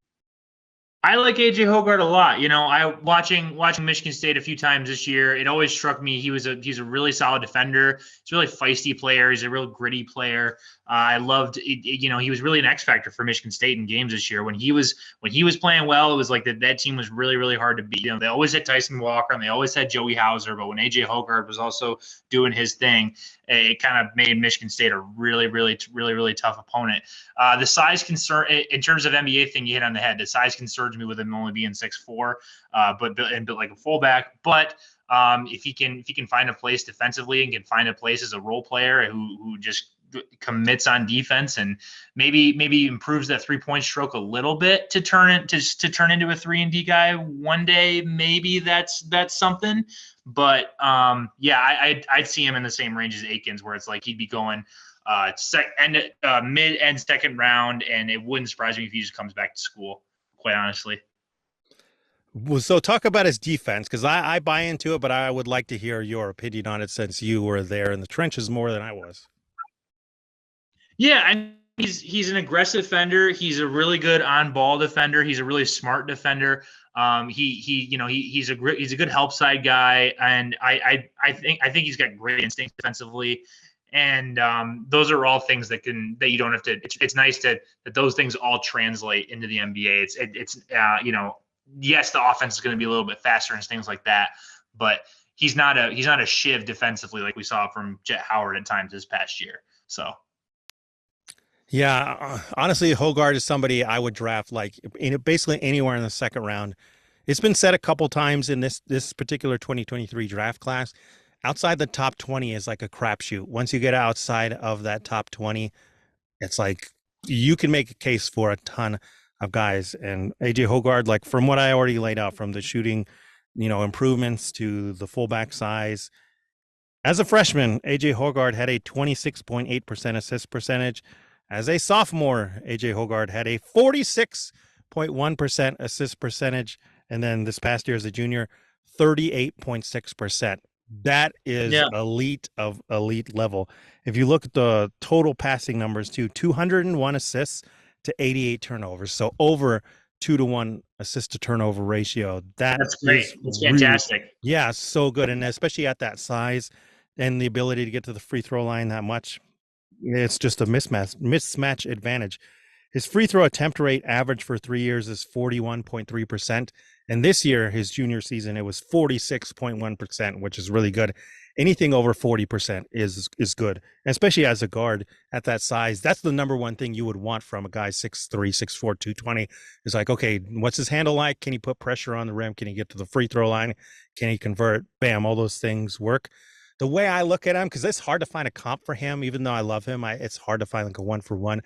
I like AJ Hoggard a lot. I watching Michigan State a few times this year. It always struck me he's a really solid defender. He's a really feisty player. He's a real gritty player. I loved it, he was really an X factor for Michigan State in games this year. When he was playing well, it was like that team was really, really hard to beat. They always had Tyson Walker and they always had Joey Hauser, but when AJ Hoggard was also doing his thing, it kind of made Michigan State a really, really, really, really tough opponent. The size concern in terms of NBA thing, you hit on the head. The size concerns me with him only being 6'4", but built like a fullback. But if he can find a place defensively and can find a place as a role player who just commits on defense and maybe improves that 3-point stroke a little bit to turn into a 3-and-D guy one day, maybe that's something. But I'd see him in the same range as Akins, where it's like he'd be going mid and second round, and it wouldn't surprise me if he just comes back to school, quite honestly. Well, so talk about his defense, because I buy into it, but I would like to hear your opinion on it since you were there in the trenches more than I was. Yeah, and he's an aggressive defender. He's a really good on-ball defender. He's a really smart defender. He's a good help side guy, and I think he's got great instinct defensively. And those are all things that you don't have to. It's nice that those things all translate into the NBA. It's yes, the offense is going to be a little bit faster and things like that, but he's not a shiv defensively like we saw from Jet Howard at times this past year. So. Yeah, honestly, Hoggard is somebody I would draft like basically anywhere in the second round. It's been said a couple times in this particular 2023 draft class. Outside the top 20 is like a crapshoot. Once you get outside of that top 20, it's like you can make a case for a ton of guys. And AJ Hoggard, like from what I already laid out, from the shooting, improvements to the fullback size. As a freshman, AJ Hoggard had a 26.8% assist percentage. As a sophomore, AJ Hoggard had a 46.1% assist percentage. And then this past year as a junior, 38.6%. That is elite of elite level. If you look at the total passing numbers too, 201 assists to 88 turnovers. So over 2-to-1 assist to turnover ratio. That's great. It's fantastic. Really, yeah, so good. And especially at that size and the ability to get to the free throw line that much, it's just a mismatch advantage. His free throw attempt rate average for 3 years is 41.3%. And this year, his junior season, it was 46.1%, which is really good. Anything over 40% is good, especially as a guard at that size. That's the number one thing you would want from a guy 6'3", 6'4", 220. Is like, okay, what's his handle like? Can he put pressure on the rim? Can he get to the free throw line? Can he convert? Bam, all those things work. The way I look at him, because it's hard to find a comp for him, even though I love him, it's hard to find like a 1-for-1.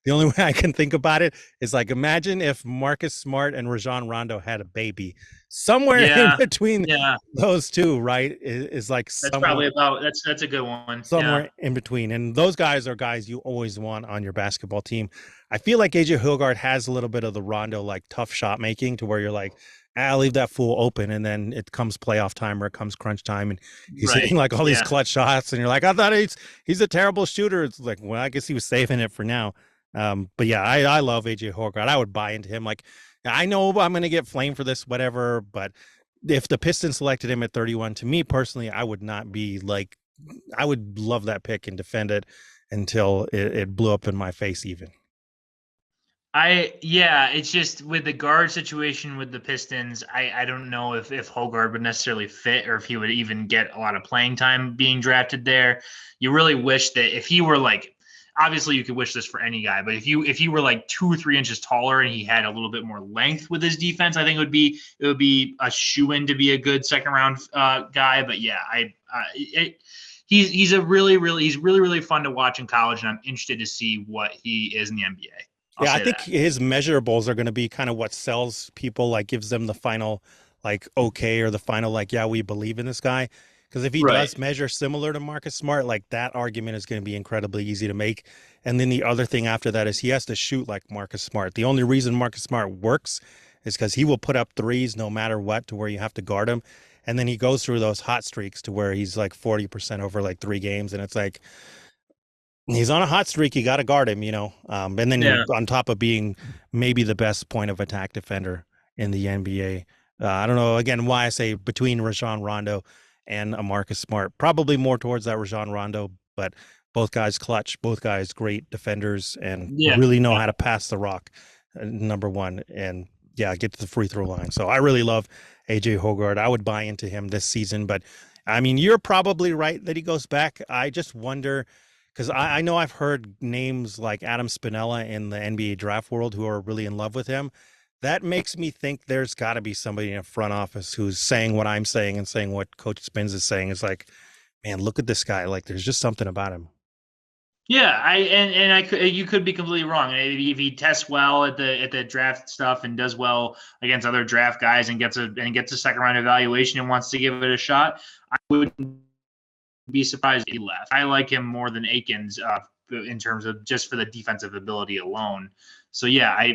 the only way I can think about it is like, imagine if Marcus Smart and Rajon Rondo had a baby. Somewhere in Yeah, between yeah, those two, right, is like that's somewhere probably about that's a good one. Yeah, somewhere in between. And those guys are guys you always want on your basketball team. I feel like AJ Hilgard has a little bit of the Rondo like tough shot making to where you're like, I'll leave that fool open, and then it comes playoff time or it comes crunch time, and he's right. hitting like all these Yeah, clutch shots, and you're like, I thought he's a terrible shooter. It's like, well, I guess he was saving it for now. But yeah, I love AJ Hilgard. I would buy into him. Like, I know I'm gonna get flamed for this, whatever, but if the Pistons selected him at 31, to me personally, I would not be like, I would love that pick and defend it until it blew up in my face even. yeah, it's just with the guard situation with the Pistons, I don't know if Hogard would necessarily fit or if he would even get a lot of playing time being drafted there. You really wish that if he were like, obviously you could wish this for any guy, but if he were like 2 or 3 inches taller and he had a little bit more length with his defense, I think it would be a shoe-in to be a good second round guy. But yeah, he's really fun to watch in college, and I'm interested to see what he is in the NBA. I'll Yeah, I say think that. his measurables are going to be kind of what sells people, like gives them the final, like, okay, or the final, like, yeah, we believe in this guy. Because if he Right. does measure similar to Marcus Smart, like that argument is going to be incredibly easy to make. And then the other thing after that is he has to shoot like Marcus Smart. The only reason Marcus Smart works is because he will put up threes no matter what to where you have to guard him. And then he goes through those hot streaks to where he's like 40% over like 3 games. And it's like, he's on a hot streak. You got to guard him, you know. And then Yeah. on top of being maybe the best point of attack defender in the NBA. I don't know, again, why I say between Rajon Rondo and a Marcus Smart. Probably more towards that Rajon Rondo, but both guys clutch, both guys great defenders and Yeah. really know how to pass the rock, number one, and yeah, get to the free throw line. So I really love AJ Hogard. I would buy into him this season, but I mean, you're probably right that he goes back. I just wonder because I know I've heard names like Adam Spinella in the NBA draft world who are really in love with him. That makes me think there's got to be somebody in a front office who's saying what I'm saying and saying what Coach Spins is saying. It's like, man, look at this guy. Like, there's just something about him. Yeah, I could, you could be completely wrong. And if he tests well at the draft stuff and does well against other draft guys and gets a second round evaluation and wants to give it a shot, I wouldn't be surprised if he left. I like him more than Akins in terms of just for the defensive ability alone. So yeah,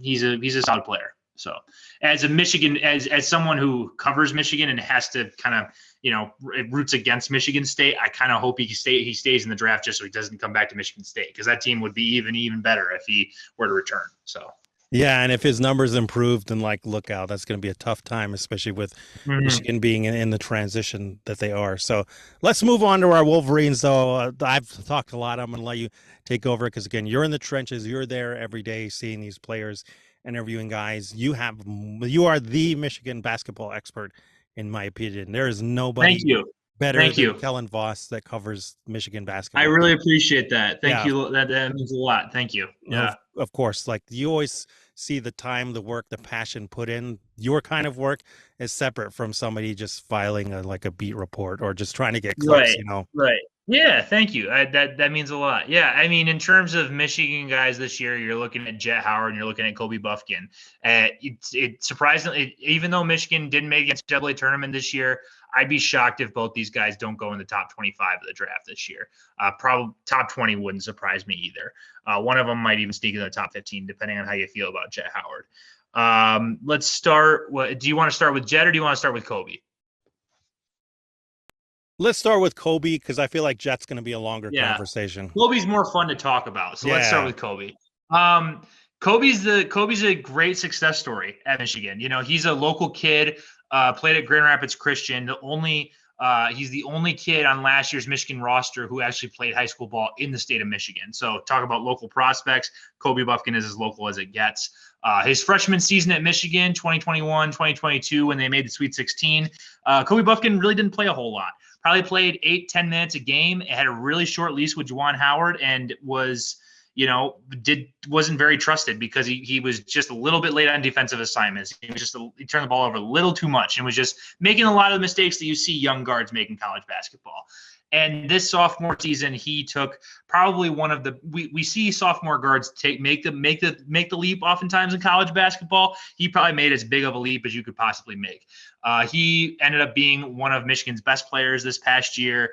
he's a solid player. So as a Michigan, as someone who covers Michigan and has to kind of roots against Michigan State, I kind of hope he stays in the draft just so he doesn't come back to Michigan State, because that team would be even better if he were to return. So. Yeah, and if his numbers improve, then like, look out, that's going to be a tough time, especially with Michigan being in the transition that they are. So let's move on to our Wolverines, though. I've talked a lot. I'm going to let you take over because, again, you're in the trenches. You're there every day seeing these players, interviewing guys. You are the Michigan basketball expert, in my opinion. There is Thank nobody you. better Thank than you. Kellen Voss that covers Michigan I basketball. really appreciate that. Thank Yeah, you. That means a lot. Thank you. Yeah. of course, like you always see the time, the work, the passion put in. Your kind of work is separate from somebody just filing like a beat report or just trying to get clicks, Right. you know. Right. Yeah. Thank you. That means a lot. Yeah. I mean, in terms of Michigan guys this year, you're looking at Jet Howard and you're looking at Kobe Buffkin. It surprisingly, even though Michigan didn't make the NCAA tournament this year, I'd be shocked if both these guys don't go in the top 25 of the draft this year. Probably top 20 wouldn't surprise me either. One of them might even sneak in the top 15, depending on how you feel about Jet Howard. Let's start. Do you want to start with Jet or do you want to start with Kobe? Let's start with Kobe because I feel like Jet's going to be a longer conversation. Kobe's more fun to talk about. So let's start with Kobe. Kobe's a great success story at Michigan. You know, he's a local kid, played at Grand Rapids Christian. He's the only kid on last year's Michigan roster who actually played high school ball in the state of Michigan. So talk about local prospects. Kobe Buffkin is as local as it gets. His freshman season at Michigan, 2021, 2022, when they made the Sweet 16, Kobe Buffkin really didn't play a whole lot. Probably played 8-10 minutes a game. It had a really short lease with Juwan Howard and wasn't very trusted because he was just a little bit late on defensive assignments. He turned the ball over a little too much and was just making a lot of the mistakes that you see young guards make in college basketball. And this sophomore season, he took probably one of the we see sophomore guards make the leap oftentimes in college basketball. He probably made as big of a leap as you could possibly make. He ended up being one of Michigan's best players this past year.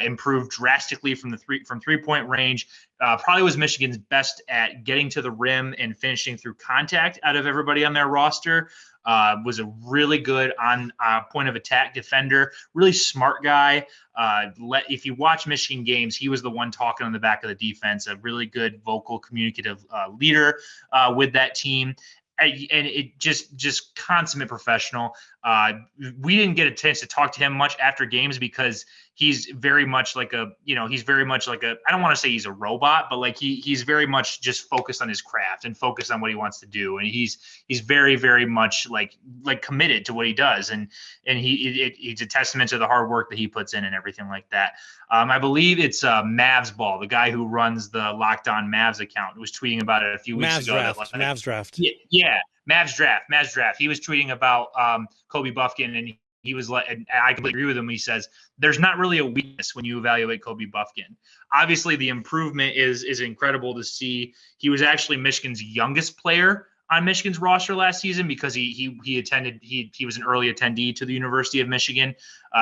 Improved drastically from 3-point range. Probably was Michigan's best at getting to the rim and finishing through contact out of everybody on their roster. Was a really good on point of attack defender, really smart guy. If you watch Michigan games, he was the one talking on the back of the defense, a really good vocal communicative leader with that team. And it just consummate professional. We didn't get a chance to talk to him much after games because he's very much like I don't want to say he's a robot, but like he's very much just focused on his craft and focused on what he wants to do. And he's very, very much like committed to what he does. And he's a testament to the hard work that he puts in and everything like that. I believe it's Mavs Ball, the guy who runs the Locked On Mavs account, was tweeting about it a few weeks ago. Mavs draft. Yeah. Mavs draft. He was tweeting about Kobe Buffkin, and he was like, and I completely agree with him. He says there's not really a weakness when you evaluate Kobe Buffkin. Obviously, the improvement is incredible to see. He was actually Michigan's youngest player on Michigan's roster last season because he was an early attendee to the University of Michigan.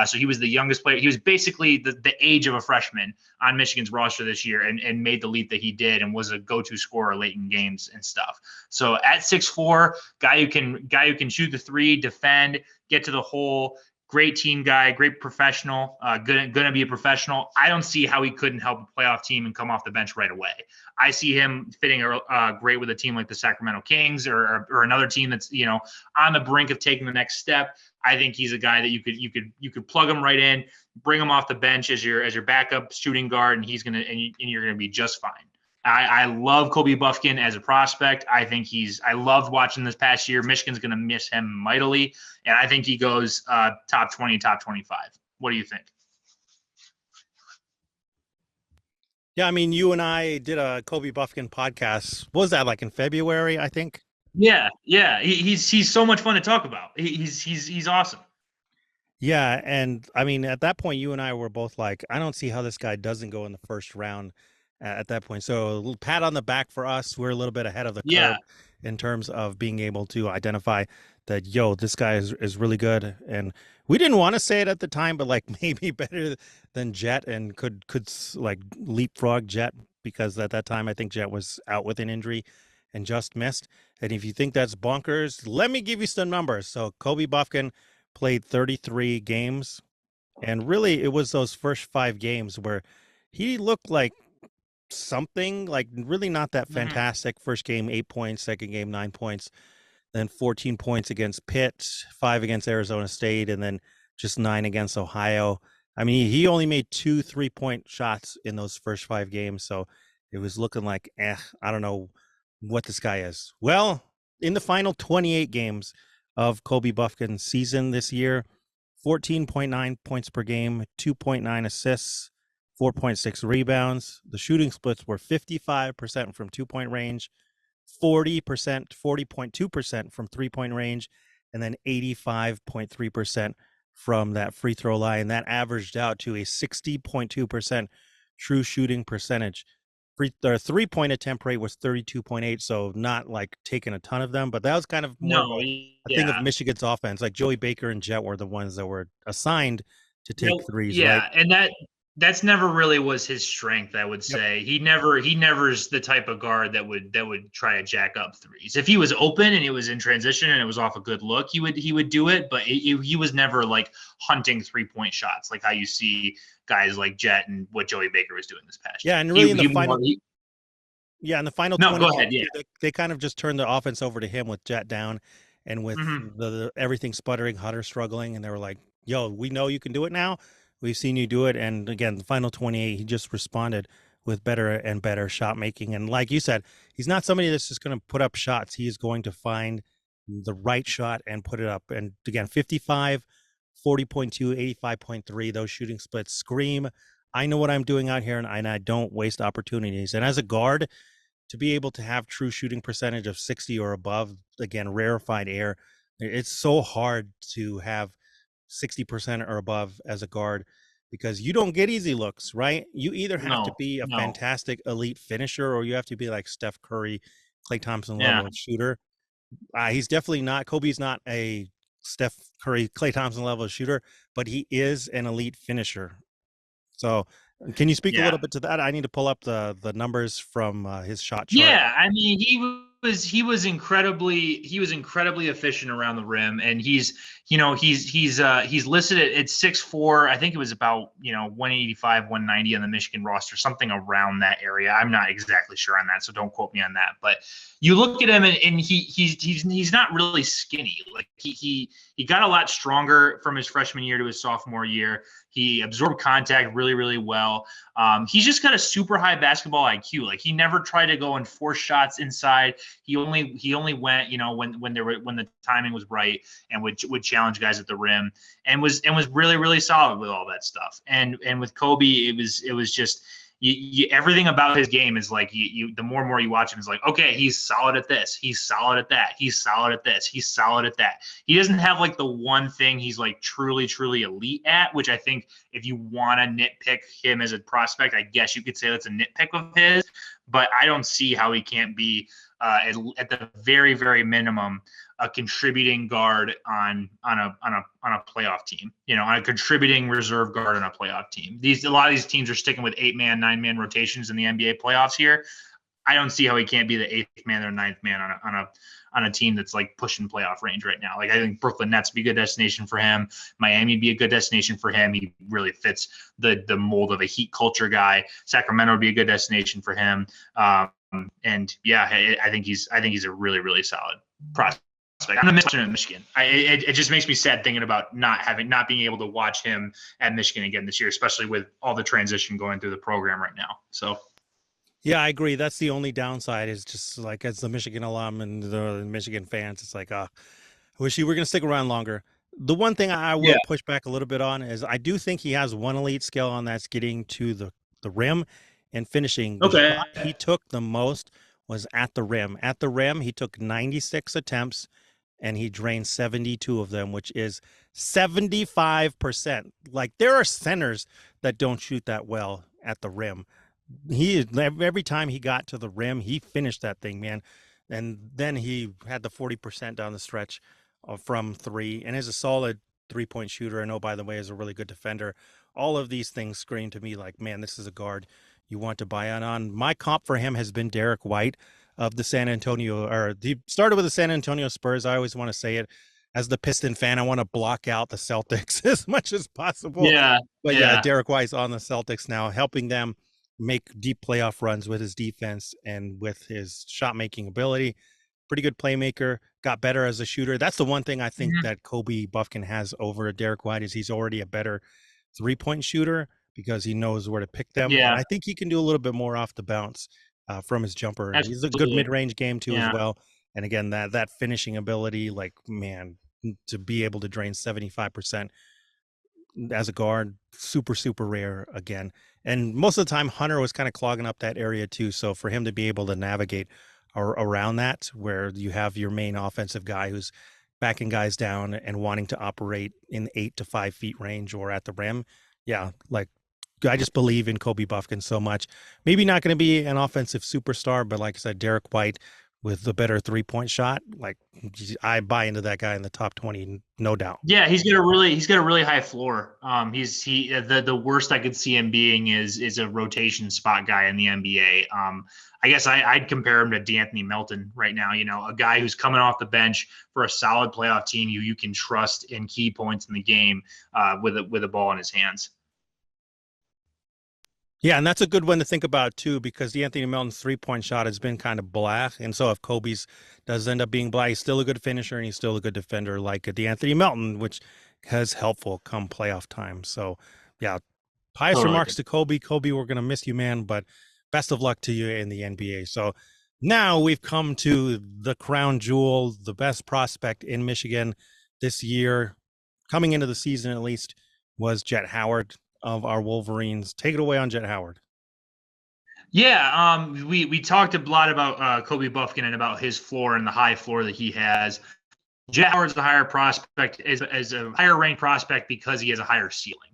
So he was the youngest player. He was basically the age of a freshman on Michigan's roster this year and made the leap that he did and was a go-to scorer late in games and stuff. So at 6'4", guy who can shoot the three, defend, get to the hole. Great team guy, great professional, gonna be a professional. I don't see how he couldn't help a playoff team and come off the bench right away. I see him fitting great with a team like the Sacramento Kings or another team that's on the brink of taking the next step. I think he's a guy that you could plug him right in, bring him off the bench as your backup shooting guard, and you're gonna be just fine. I love Kobe Buffkin as a prospect. I loved watching this past year. Michigan's going to miss him mightily. And I think he goes top 20, top 25. What do you think? Yeah, I mean, you and I did a Kobe Buffkin podcast. What was that, like in February, I think? Yeah. He's so much fun to talk about. He's awesome. Yeah, and I mean, at that point, you and I were both like, I don't see how this guy doesn't go in the first round at that point. So a little pat on the back for us. We're a little bit ahead of the curve in terms of being able to identify that, this guy is really good. And we didn't want to say it at the time, but like maybe better than Jet and could like leapfrog Jet, because at that time, I think Jet was out with an injury and just missed. And if you think that's bonkers, let me give you some numbers. So Kobe Buffkin played 33 games, and really it was those first 5 games where he looked like something, like really not that fantastic. First game 8 points, second game 9 points, then 14 points against Pitt, 5 against Arizona State, and then just 9 against Ohio. I mean, he only made 2 3-point shots in those first 5 games, so it was looking like I don't know what this guy is. Well, in the final 28 games of Kobe Buffkin's season this year, 14.9 points per game, 2.9 assists, 4.6 rebounds. The shooting splits were 55% from 2-point range, 40.2% from 3-point range, and then 85.3% from that free throw line. That averaged out to a 60.2% true shooting percentage. The 3-point attempt rate was 32.8, so not like taking a ton of them, but that was kind of more a thing of Michigan's offense. Like Joey Baker and Jet were the ones that were assigned to take threes, right? And that's never really was his strength, I would say. He never is the type of guard that would try to jack up threes. If he was open and it was in transition and it was off a good look, he would do it, but he was never like hunting 3-point shots like how you see guys like Jet and what Joey Baker was doing this past year. Yeah, and really in the final in the final 20, go ahead. Yeah. They kind of just turned the offense over to him with Jet down and with the everything sputtering, Hutter struggling, and they were like, we know you can do it now. We've seen you do it. And again, the final 28, he just responded with better and better shot making. And like you said, he's not somebody that's just going to put up shots. He is going to find the right shot and put it up. And again, 55, 40.2, 85.3, those shooting splits scream, I know what I'm doing out here, and I don't waste opportunities. And as a guard, to be able to have true shooting percentage of 60 or above, again, rarefied air, it's so hard to have 60% or above as a guard. because you don't get easy looks, right? You either have to No, be a no. fantastic elite finisher or you have to be like Steph Curry, Klay Thompson Yeah. level of shooter. He's definitely not. Kobe's not a Steph Curry, Klay Thompson level of shooter, but he is an elite finisher. So, can you speak a Yeah. little bit to that? I need to pull up the numbers from his shot chart. Yeah, I mean, he was incredibly efficient around the rim, and he's listed at 6'4". I think it was about 185, 190 on the Michigan roster, something around that area. I'm not exactly sure on that, so don't quote me on that. But you look at him, and he's not really skinny. Like he got a lot stronger from his freshman year to his sophomore year. He absorbed contact really, really well. He's just got a super high basketball IQ. Like, he never tried to go and force shots inside. He only went, when the timing was right, and would challenge guys at the rim, and was really, really solid with all that stuff. And with Kobe, it was just everything about his game is like, the more and more you watch him, is like, okay, he's solid at this, he's solid at that, he's solid at this, he's solid at that. He doesn't have like the one thing he's like truly, truly elite at, which I think if you want to nitpick him as a prospect, I guess you could say that's a nitpick of his. But I don't see how he can't be at the very, very minimum a contributing guard on a playoff team, on a contributing reserve guard on a playoff team. A lot of these teams are sticking with 8-man, 9-man rotations in the NBA playoffs here. I don't see how he can't be the 8th man or 9th man on a team that's like pushing playoff range right now. Like, I think Brooklyn Nets would be a good destination for him. Miami would be a good destination for him. He really fits the mold of a Heat culture guy. Sacramento would be a good destination for him. And yeah, I think he's a really, really solid prospect. I'm the Michigan at Michigan. It just makes me sad thinking about not being able to watch him at Michigan again this year, especially with all the transition going through the program right now. So. Yeah, I agree. That's the only downside is just like as the Michigan alum and the Michigan fans, it's like, I wish you were going to stick around longer. The one thing I Yeah. will push back a little bit on is I do think he has one elite skill on that's getting to the rim and finishing. The Okay. shot he took the most was at the rim. At the rim, he took 96 attempts and he drained 72 of them, which is 75%. Like, there are centers that don't shoot that well at the rim. Every time he got to the rim, he finished that thing, man. And then he had the 40% down the stretch from three, and is a solid 3-point shooter. And oh, by the way, is a really good defender. All of these things scream to me like, man, this is a guard you want to buy on. My comp for him has been Derek White of the San Antonio, or he started with the San Antonio Spurs. I always want to say it as the Piston fan. I want to block out the Celtics as much as possible. Yeah. But yeah, Yeah. Derek White's on the Celtics now, helping them make deep playoff runs with his defense and with his shot making ability. Pretty good playmaker, got better as a shooter. That's the one thing I think Mhm. that Kobe Buffkin has over Derek White is he's already a better 3-point shooter because he knows where to pick them. And Yeah. I think he can do a little bit more off the bounce from his jumper. He's a good Absolutely. mid-range game too as Yeah. well. And again, that finishing ability, like, man, to be able to drain 75% as a guard, super, super rare again. And most of the time, Hunter was kind of clogging up that area too. So for him to be able to navigate around that, where you have your main offensive guy who's backing guys down and wanting to operate in 8 to 5 feet range or at the rim, yeah, like, I just believe in Kobe Buffkin so much. Maybe not going to be an offensive superstar, but like I said, Derek White with the better 3-point shot, like, I buy into that guy in the top 20, no doubt. Yeah, he's got a really high floor. The worst I could see him being is a rotation spot guy in the NBA. I guess I'd compare him to D'Anthony Melton right now. A guy who's coming off the bench for a solid playoff team you can trust in key points in the game with a ball in his hands. Yeah, and that's a good one to think about too, because the Anthony Melton's 3-point shot has been kind of blah. And so if Kobe's does end up being blah, he's still a good finisher and he's still a good defender like the Anthony Melton, which has helpful come playoff time. So yeah, pious Totally. remarks to Kobe. Kobe, we're gonna miss you, man, but best of luck to you in the NBA. So now we've come to the crown jewel, the best prospect in Michigan this year, coming into the season at least, was Jet Howard of our Wolverines. Take it away on Jet Howard. Yeah, we talked a lot about Kobe Buffkin and about his floor and the high floor that he has. Jet Howard's the higher prospect, is a higher ranked prospect because he has a higher ceiling.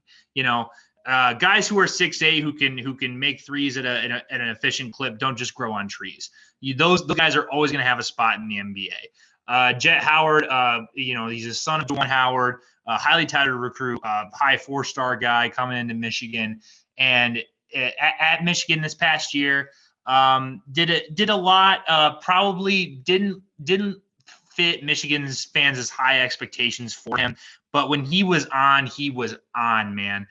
Guys who are 6'8", who can make threes at an efficient clip don't just grow on trees. Those guys are always going to have a spot in the NBA. Jet Howard, he's a son of Juwan Howard, highly touted recruit, high 4-star guy coming into Michigan, and at Michigan this past year, did a lot. Probably didn't fit Michigan's fans' high expectations for him. But when he was on, man.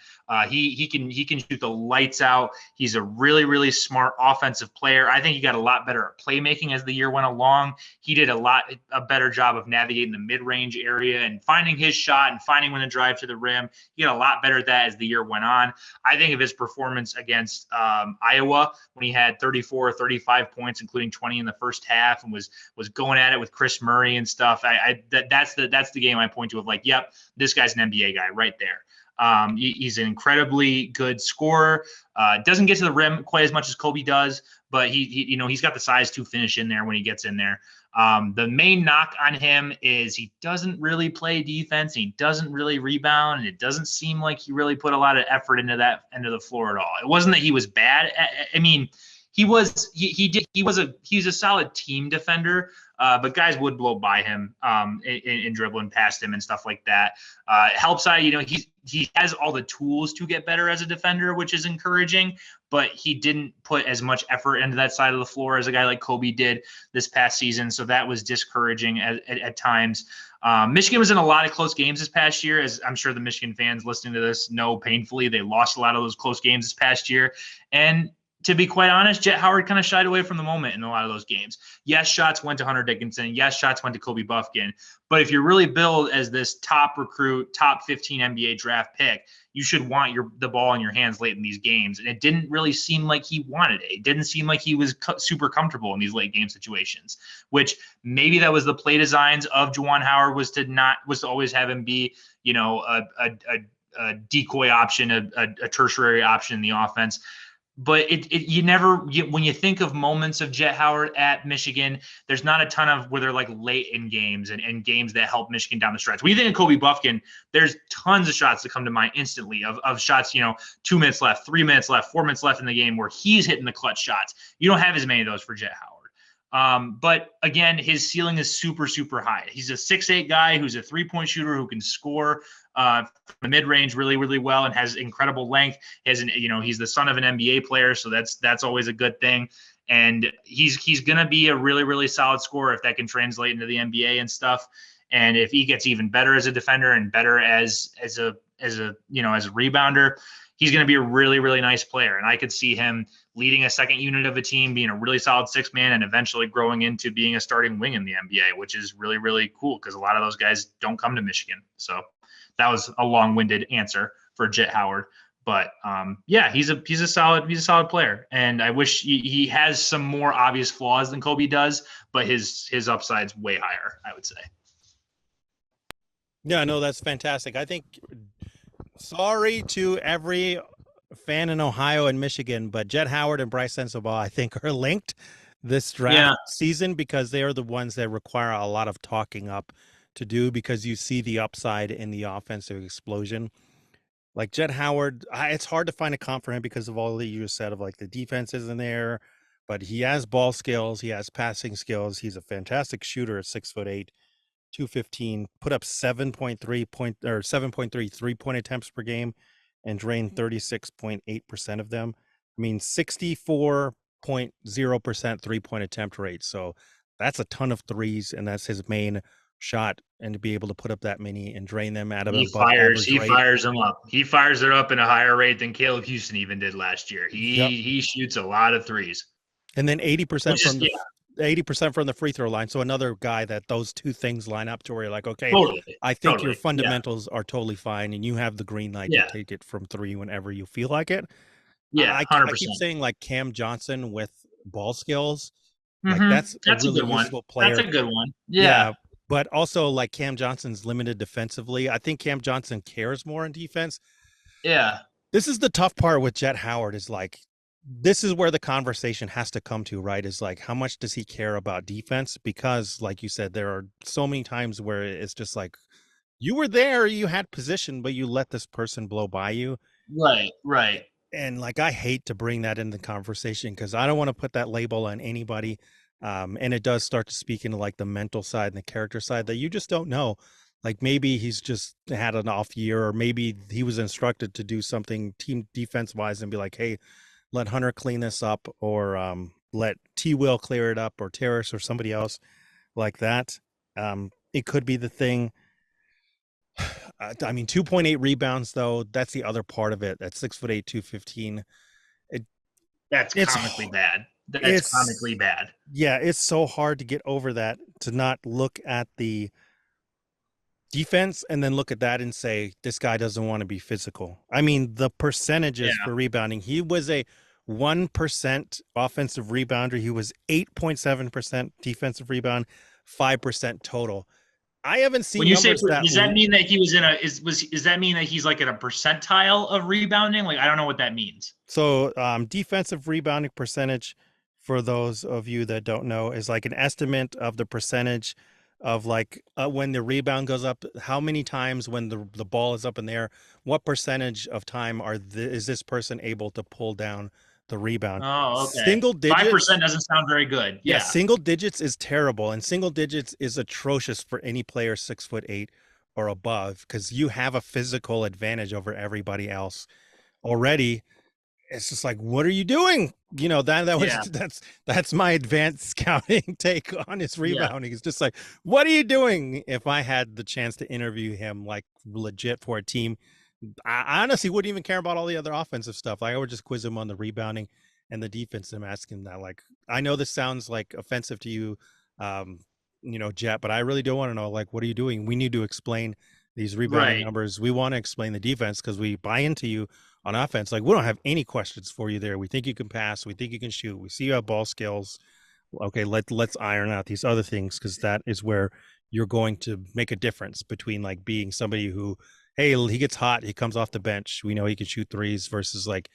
He can shoot the lights out. He's a really, really smart offensive player. I think he got a lot better at playmaking as the year went along. He did a better job of navigating the mid-range area and finding his shot and finding when to drive to the rim. He got a lot better at that as the year went on. I think of his performance against Iowa when he had 34 or 35 points, including 20 in the first half, and was going at it with Chris Murray and stuff. That's the game I point to of like, yep, this guy's an NBA guy right there. He's an incredibly good scorer. Doesn't get to the rim quite as much as Kobe does, but he's got the size to finish in there when he gets in there. The main knock on him is he doesn't really play defense. He doesn't really rebound, and it doesn't seem like he really put a lot of effort into that end of the floor at all. It wasn't that he was bad. I mean, he's a solid team defender, but guys would blow by him in dribbling past him and stuff like that. Help side, he has all the tools to get better as a defender, which is encouraging, but he didn't put as much effort into that side of the floor as a guy like Kobe did this past season. So that was discouraging at times. Michigan was in a lot of close games this past year, as I'm sure the Michigan fans listening to this know painfully. They lost a lot of those close games this past year. And to be quite honest, Jet Howard kind of shied away from the moment in a lot of those games. Yes, shots went to Hunter Dickinson. Yes, shots went to Kobe Buffkin. But if you're really billed as this top recruit, top 15 NBA draft pick, you should want the ball in your hands late in these games. And it didn't really seem like he wanted it. It didn't seem like he was super comfortable in these late game situations, which maybe that was the play designs of Juwan Howard was to always have him be, a decoy option, a tertiary option in the offense. But when you think of moments of Jet Howard at Michigan, there's not a ton of where they're like late in games and games that help Michigan down the stretch. When you think of Kobe Buffkin, there's tons of shots that come to mind instantly of shots, 2 minutes left, 3 minutes left, 4 minutes left in the game where he's hitting the clutch shots. You don't have as many of those for Jet Howard. But again, his ceiling is super, super high. He's a 6'8" guy who's a 3-point shooter who can score from the mid-range really, really well and has incredible length. He's the son of an NBA player, so that's always a good thing. And he's going to be a really, really solid scorer if that can translate into the NBA and stuff. And if he gets even better as a defender and better as a rebounder, he's going to be a really, really nice player. And I could see him leading a second unit of a team, being a really solid 6-man, and eventually growing into being a starting wing in the NBA, which is really, really cool because a lot of those guys don't come to Michigan. So that was a long-winded answer for Jet Howard. But he's a solid player. And I wish he has some more obvious flaws than Kobe does, but his upside's way higher, I would say. Yeah, no, that's fantastic. I think, sorry to every fan in Ohio and Michigan, but Jet Howard and Bryce Sensabaugh, I think, are linked this draft season because they are the ones that require a lot of talking up to do because you see the upside in the offensive explosion. Like Jet Howard, it's hard to find a comp for him because of all that you said of like the defense isn't there, but he has ball skills, he has passing skills, he's a fantastic shooter at 6'8", 215, put up 7.3 3-point attempts per game and drained 36.8% of them. I mean, 64.0% 3-point attempt rate. So that's a ton of threes, and that's his main shot. And to be able to put up that many and drain them out of he fires them up. He fires it up in a higher rate than Caleb Houston even did last year. He shoots a lot of threes. And then 80% from the free throw line. So another guy that those two things line up to where you're like, okay, I think your fundamentals are totally fine and you have the green light to take it from three whenever you feel like it. Yeah, 100%. I keep saying like Cam Johnson with ball skills. Like that's a really useful player. That's a good one. Yeah. But also like Cam Johnson's limited defensively. I think Cam Johnson cares more in defense. Yeah. This is the tough part with Jet Howard is like, this is where the conversation has to come to, right? Is like, how much does he care about defense? Because like you said, there are so many times where it's just like, you were there, you had position, but you let this person blow by you. Right, right. And like, I hate to bring that in the conversation because I don't want to put that label on anybody. And it does start to speak into like the mental side and the character side that you just don't know. Like, maybe he's just had an off year, or maybe he was instructed to do something team defense wise and be like, hey, let Hunter clean this up, or let T Will clear it up, or Terrace or somebody else like that. It could be the thing. I mean, 2.8 rebounds though. That's the other part of it. That's 6'8", 215. It, That's it's comically bad. That's comically it's bad. yeah, it's so hard to get over that, to not look at the defense and then look at that and say this guy doesn't want to be physical. I mean, the percentages Yeah. for rebounding, he was a 1% offensive rebounder, he was 8.7% defensive rebound, 5% total. I haven't When seen you say, numbers that does that mean that he was in a is that mean that he's like in a percentile of rebounding? Like I don't know what that means. so defensive rebounding percentage, for those of you that don't know, is like an estimate of the percentage of like when the rebound goes up, how many times when the ball is up in the air, what percentage of time is this person able to pull down the rebound. Oh, okay. Single Five digits. percent doesn't sound very good. Yeah, Yeah. single digits is terrible, and single digits is atrocious for any player 6'8" or above, because you have a physical advantage over everybody else already. It's just like, what are you doing? That was Yeah. that's my advanced scouting take on his Yeah. rebounding. It's just like, what are you doing? If I had the chance to interview him like legit for a team, I honestly wouldn't even care about all the other offensive stuff. Like, I would just quiz him on the rebounding and the defense. I'm asking that. Like, I know this sounds like offensive to you, um, Jet, but I really do want to know, like, what are you doing? We need to explain these rebounding Right. numbers. We want to explain the defense because we buy into you on offense. Like, we don't have any questions for you there. We think you can pass. We think you can shoot. We see you have ball skills. Okay, let's iron out these other things, because that is where you're going to make a difference between like being somebody who, hey, he gets hot, he comes off the bench, we know he can shoot threes, versus like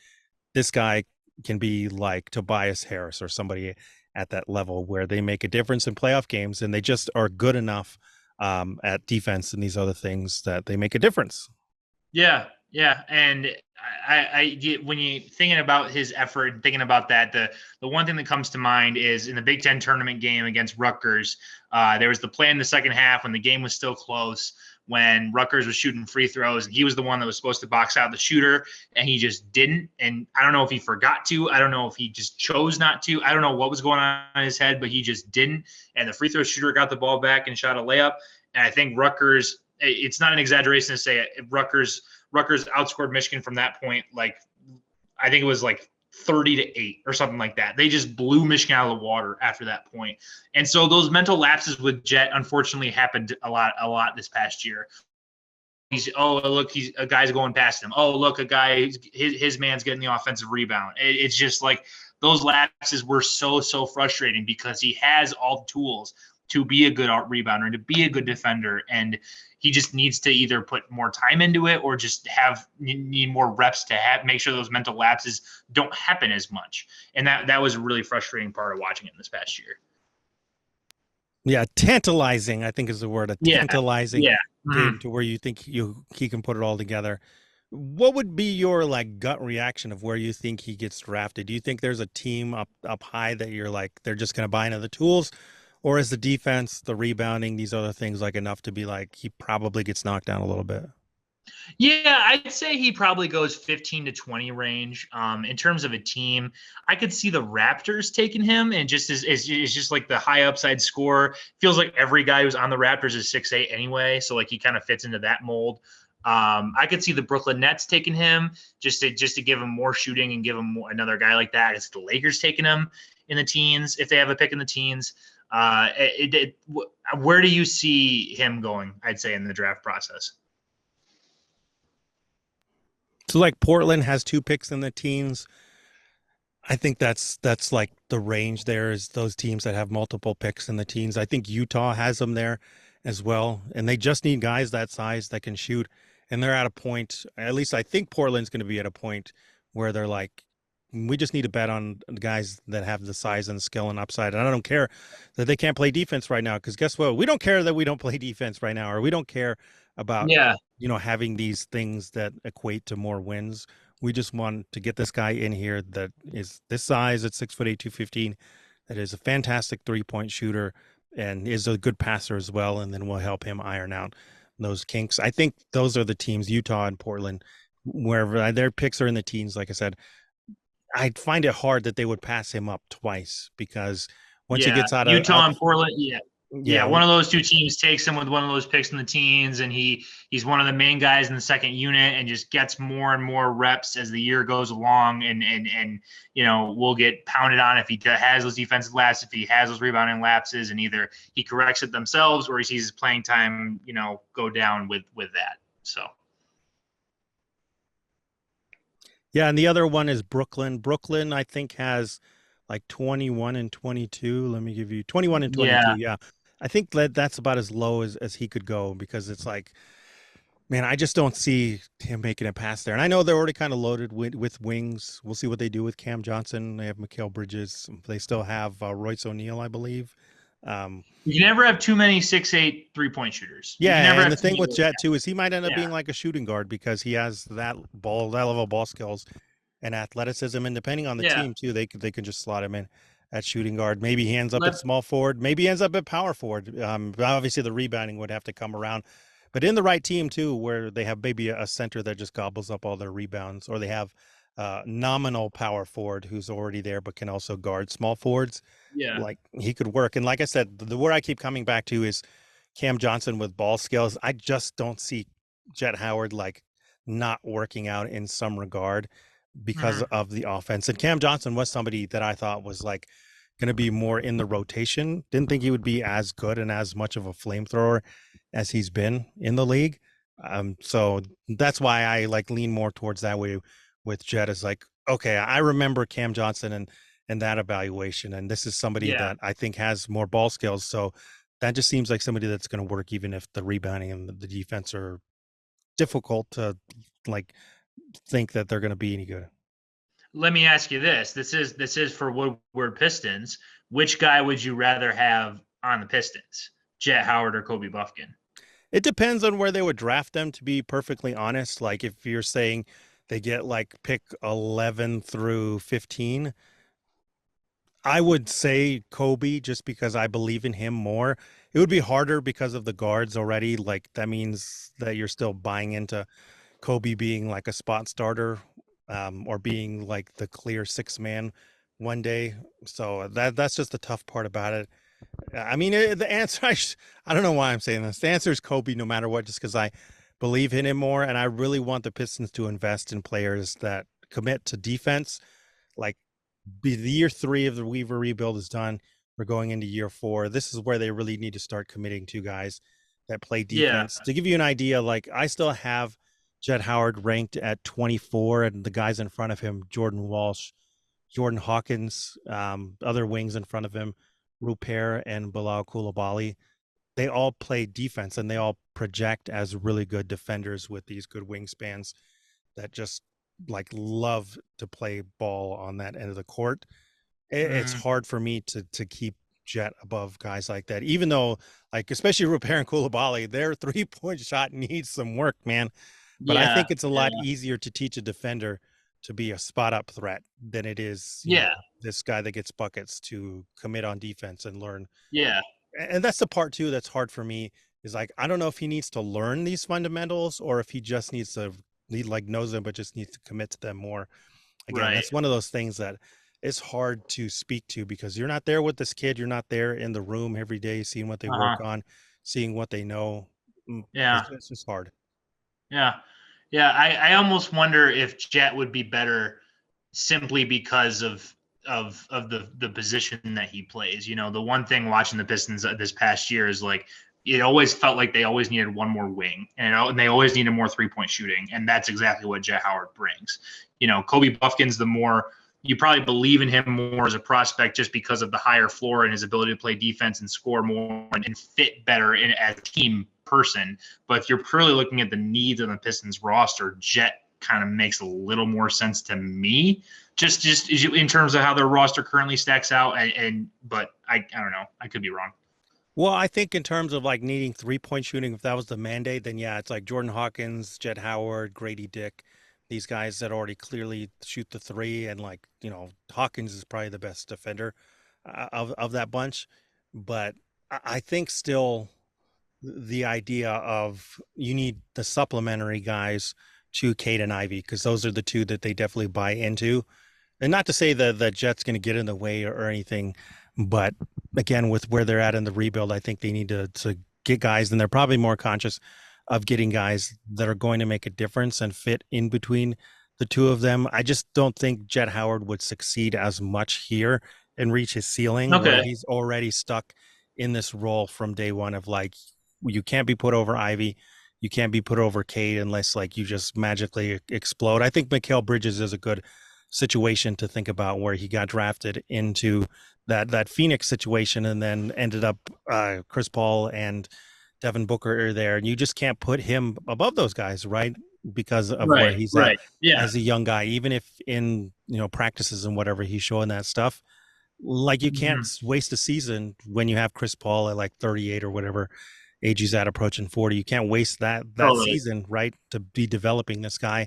this guy can be like Tobias Harris or somebody at that level where they make a difference in playoff games, and they just are good enough at defense and these other things that they make a difference. Yeah, yeah, and I get when you thinking about his effort, thinking about that, the one thing that comes to mind is in the Big Ten tournament game against Rutgers. There was the play in the second half when the game was still close, when Rutgers was shooting free throws, and he was the one that was supposed to box out the shooter, and he just didn't. And I don't know if he forgot to, I don't know if he just chose not to, I don't know what was going on in his head, but he just didn't. And the free throw shooter got the ball back and shot a layup. And I think Rutgers, it's not an exaggeration to say it, Rutgers outscored Michigan from that point. Like, I think it was like 30-8 or something like that. They just blew Michigan out of the water after that point. And so those mental lapses with Jet unfortunately happened a lot this past year. He's a guy's going past him. Oh, look, a guy, his man's getting the offensive rebound. It's just like those lapses were so frustrating because he has all the tools to be a good rebounder and to be a good defender, and he just needs to either put more time into it or just need more reps to make sure those mental lapses don't happen as much. And that was a really frustrating part of watching it this past year. Yeah, tantalizing, I think, is the word. A Yeah, tantalizing yeah. game to where you think he can put it all together. What would be your like gut reaction of where you think he gets drafted? Do you think there's a team up high that you're like, they're just going to buy into the tools, or is the defense, the rebounding, these other things like enough to be like he probably gets knocked down a little bit? Yeah, I'd say he probably goes 15 to 20 range. In terms of a team, I could see the Raptors taking him, and just is just like the high upside score. Feels like every guy who's on the Raptors is 6'8" anyway, so like he kind of fits into that mold. I could see the Brooklyn Nets taking him just to give him more shooting and give him another guy like that. It's the Lakers taking him in the teens if they have a pick in the teens. Where do you see him going? I'd say in the draft process. So like Portland has 2 picks in the teens. I think that's like the range there, is those teams that have multiple picks in the teens. I think Utah has them there as well, and they just need guys that size that can shoot. And they're at a point, at least I think Portland's going to be at a point where they're like, we just need to bet on guys that have the size and skill and upside. And I don't care that they can't play defense right now, because guess what? We don't care that we don't play defense right now, or we don't care about Yeah. having these things that equate to more wins. We just want to get this guy in here that is this size at 6'8", 215, that is a fantastic 3-point shooter and is a good passer as well. And then we'll help him iron out those kinks. I think those are the teams, Utah and Portland, wherever their picks are in the teens. Like I said, I'd find it hard that they would pass him up twice because once he Yeah, gets out, Utah and Portland. Yeah, yeah. yeah, One of those two teams takes him with one of those picks in the teens, and he's one of the main guys in the second unit, and just gets more and more reps as the year goes along. And we'll get pounded on if he has those defensive lapses, if he has those rebounding lapses, and either he corrects it themselves or he sees his playing time, go down with that. So. yeah, and the other one is Brooklyn. Brooklyn, I think, has like 21 and 22. Let me give you 21 and 22. Yeah, Yeah. I think that's about as low as he could go because it's like, man, I just don't see him making it past there. And I know they're already kind of loaded with wings. We'll see what they do with Cam Johnson. They have Mikal Bridges. They still have Royce O'Neal, I believe. you can never have too many 6'8" 3-point shooters. You can Yeah, never and have the too thing many. with Jet too is he might end up Yeah, being like a shooting guard because he has that level of ball skills and athleticism, and depending on the yeah. team too, they can just slot him in at shooting guard. Maybe he ends up at Let small forward. Maybe he ends up at power forward. Obviously the rebounding would have to come around, but in the right team too, where they have maybe a center that just gobbles up all their rebounds, or they have nominal power forward who's already there but can also guard small forwards. Yeah. Like he could work. And like I said, the word I keep coming back to is Cam Johnson with ball skills. I just don't see Jet Howard like not working out in some regard because Mhm. of the offense. And Cam Johnson was somebody that I thought was like going to be more in the rotation. Didn't think he would be as good and as much of a flamethrower as he's been in the league. So that's why I like lean more towards that way with Jet is like, okay, I remember Cam Johnson and that evaluation. And this is somebody Yeah. that I think has more ball skills. So that just seems like somebody that's going to work even if the rebounding and the defense are difficult to like think that they're going to be any good. Let me ask you this. This is for Woodward Pistons. Which guy would you rather have on the Pistons? Jet Howard or Kobe Buffkin? It depends on where they would draft them, to be perfectly honest. Like if you're saying they get like pick 11 through 15, I would say Kobe just because I believe in him more. It would be harder because of the guards already. Like that means that you're still buying into Kobe being like a spot starter, or being like the clear six man one day. So that's just the tough part about it. I mean, the answer, I don't know why I'm saying this. The answer is Kobe no matter what, just because I believe in him more. And I really want the Pistons to invest in players that commit to defense. Like the year 3 of the Weaver rebuild is done. We're going into year 4. This is where they really need to start committing to guys that play Yeah. defense. To give you an idea, like I still have Jet Howard ranked at 24, and the guys in front of him, Jordan Walsh, Jordan Hawkins, other wings in front of him, Rupert and Bilal Koulibaly, they all play defense and they all project as really good defenders with these good wingspans that just like love to play ball on that end of the court. It's Mm, hard for me to keep Jet above guys like that, even though like especially Rupert and Koulibaly, their 3-point shot needs some work, man. But I yeah. think it's a Yeah. lot easier to teach a defender to be a spot up threat than it is, Yeah. this guy that gets buckets to commit on defense and learn. Yeah. And that's the part too that's hard for me is like I don't know if he needs to learn these fundamentals or if he just needs to he like knows them but just needs to commit to them more. Again, Right. that's one of those things that it's hard to speak to because you're not there with this kid. You're not there in the room every day, seeing what they Uh-huh. work on, seeing what they know. Yeah. It's just hard. Yeah. Yeah. I almost wonder if Jet would be better simply because of the position that he plays. The one thing watching the Pistons this past year is like it always felt like they always needed one more wing, and they always needed more 3-point shooting, and that's exactly what Jet Howard brings. Kobe Buffkin's the more you probably believe in him more as a prospect just because of the higher floor and his ability to play defense and score more and fit better as a team person. But if you're purely looking at the needs of the Pistons roster, Jet kind of makes a little more sense to me just in terms of how their roster currently stacks out. But I don't know. I could be wrong. Well, I think in terms of like needing 3-point shooting, if that was the mandate, then yeah, it's like Jordan Hawkins, Jet Howard, Grady Dick. these guys that already clearly shoot the three, and like Hawkins is probably the best defender of that bunch. But I think still the idea of you need the supplementary guys to Cade and Ivy, because those are the two that they definitely buy into. And not to say that the Jets going to get in the way or anything, but again, with where they're at in the rebuild, I think they need to get guys, and they're probably more conscious of getting guys that are going to make a difference and fit in between the two of them. I just don't think Jet Howard would succeed as much here and reach his ceiling, where Okay. he's already stuck in this role from day one of like, you can't be put over Ivy, you can't be put over Cade unless like you just magically explode. I think Mikal Bridges is a good situation to think about, where he got drafted into that Phoenix situation and then ended up Chris Paul and Devin Booker are there, and you just can't put him above those guys, right? Because of where Right. he's at Right. Yeah. as a young guy, even if in practices and whatever he's showing that stuff. Like, you can't Mhm. waste a season when you have Chris Paul at like 38 or whatever age he's at, approaching 40. You can't waste that Totally. season, right, to be developing this guy.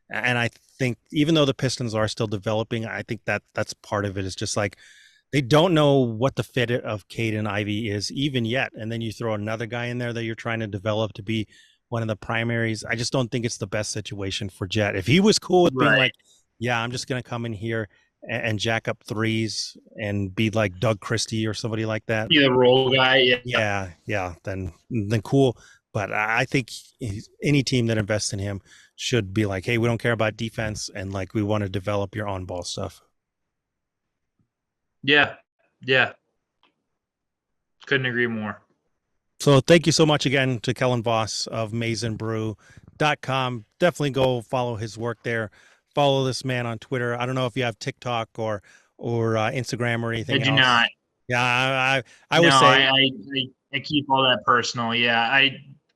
And I think even though the Pistons are still developing, I think that's part of it. Is just like they don't know what the fit of Cade and Ivy is even yet. And then you throw another guy in there that you're trying to develop to be one of the primaries. I just don't think it's the best situation for Jet. If he was cool with being Right. like, yeah, I'm just going to come in here and jack up threes and be like Doug Christie or somebody like that. Be the role guy. Yeah. Yeah, then cool. But I think any team that invests in him should be like, hey, we don't care about defense, and like we want to develop your on ball stuff. Yeah. Yeah. Couldn't agree more. So thank you so much again to Kellen Voss of MaizeandBrew.com. Definitely go follow his work there. Follow this man on Twitter. I don't know if you have TikTok or Instagram or I anything do else. not. Yeah, I No, would say I keep all that personal. Yeah.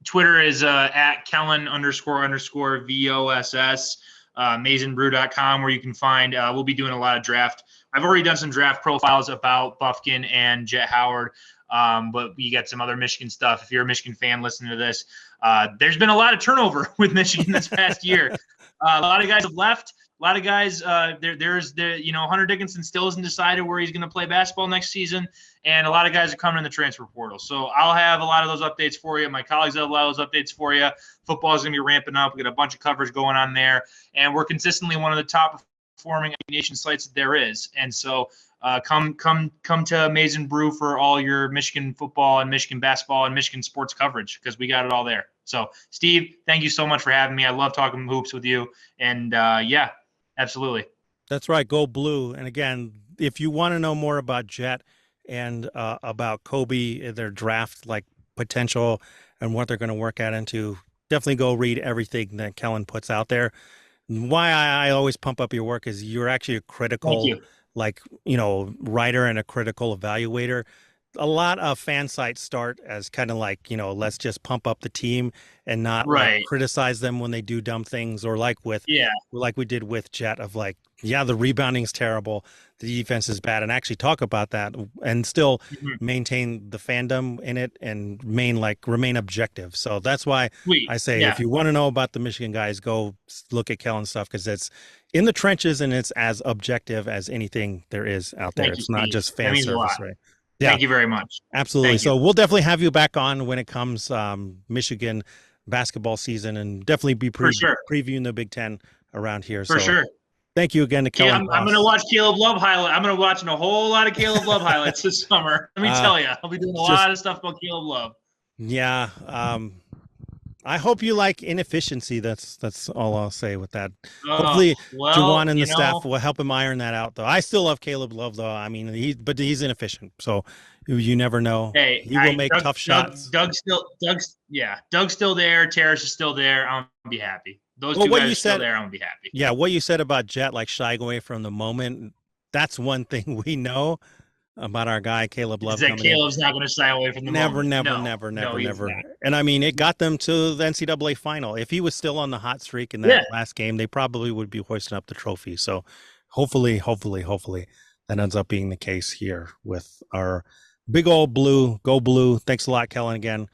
Twitter is at Kellen __ VOSS, maizenbrew.com, where you can find, we'll be doing a lot of draft. I've already done some draft profiles about Buffkin and Jet Howard. But we got some other Michigan stuff. If you're a Michigan fan listening to this, there's been a lot of turnover with Michigan this past year. A lot of guys have left. A lot of guys, Hunter Dickinson still hasn't decided where he's going to play basketball next season, and a lot of guys are coming in the transfer portal. So I'll have a lot of those updates for you. My colleagues have a lot of those updates for you. Football is going to be ramping up. We got a bunch of coverage going on there, and we're consistently one of the top performing nation sites that there is. And so come to Maize and Brew for all your Michigan football and Michigan basketball and Michigan sports coverage, because we got it all there. So, Steve, thank you so much for having me. I love talking hoops with you. And yeah, absolutely. that's right. Go blue. And again, if you want to know more about Jet and about Kobe, their draft like potential and what they're going to work out into, definitely go read everything that Kellen puts out there. Why I always pump up your work is you're actually a Thank critical, you. like, writer and a critical evaluator. A lot of fan sites start as kind of like, let's just pump up the team and not like Right. criticize them when they do dumb things, or Yeah. like we did with Jet of like, yeah, the rebounding's terrible, the defense is bad, and actually talk about that and still Mhm. maintain the fandom in it and remain objective. So that's why Sweet. I say, if Yeah. you want to know about the Michigan guys, go look at Kellen stuff, because it's in the trenches and it's as objective as anything there is out there. Thank you, It's not Steve. just That fan means a lot. service, right? Yeah, Thank you very much. absolutely. Thank you. So we'll definitely have you back on when it comes Michigan basketball season, and definitely be For sure. previewing the Big Ten around here. For So sure. thank you again to Yeah, Kellen I'm going to Voss. watch Caleb Love highlight. I'm going to watch a whole lot of Caleb Love highlights this summer. Let me Uh, tell you, I'll be doing a just lot of stuff about Caleb Love. Yeah. I hope you like inefficiency. That's all I'll say with that. Hopefully, Well, Juwan and the staff will help him iron that out, though. I still love Caleb Love, though. I mean, but he's inefficient, so you never know. hey, He will make tough shots. Doug's still there. Terrace is still there. I'm gonna be happy. Those Well, two what guys you are still said, there. I'm gonna be happy. yeah, what you said about Jet, like shying away from the moment. That's one thing we know about our guy Caleb Is Love that coming in. Caleb's not gonna shy away from the Never, moment? never, No, never, no, never, he's never. not. And I mean, it got them to the NCAA final. If he was still on the hot streak in Yeah, that last game, they probably would be hoisting up the trophy. So hopefully that ends up being the case here with our big old blue. Go blue. Thanks a lot, Kellen, again.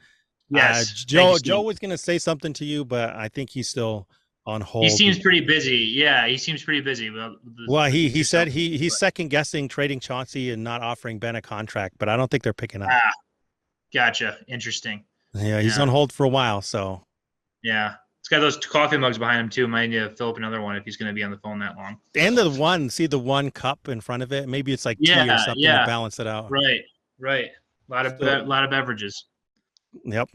yes. Thank you, Joe Steve. was going to say something to you, but I think he's still on He hold. seems pretty busy. Yeah, he seems pretty busy. Well, he Do said something. he's second guessing trading Chauncey and not offering Ben a contract, but I don't think they're picking up. Ah, gotcha. Interesting. Yeah, he's on Yeah, hold for a while, so. yeah. It's got those coffee mugs behind him too. Might need to fill up another one if he's going to be on the phone that long. And the one cup in front of it. Maybe it's like tea or Yeah, something to yeah. balance it out. Right, right. A So, lot of beverages. yep.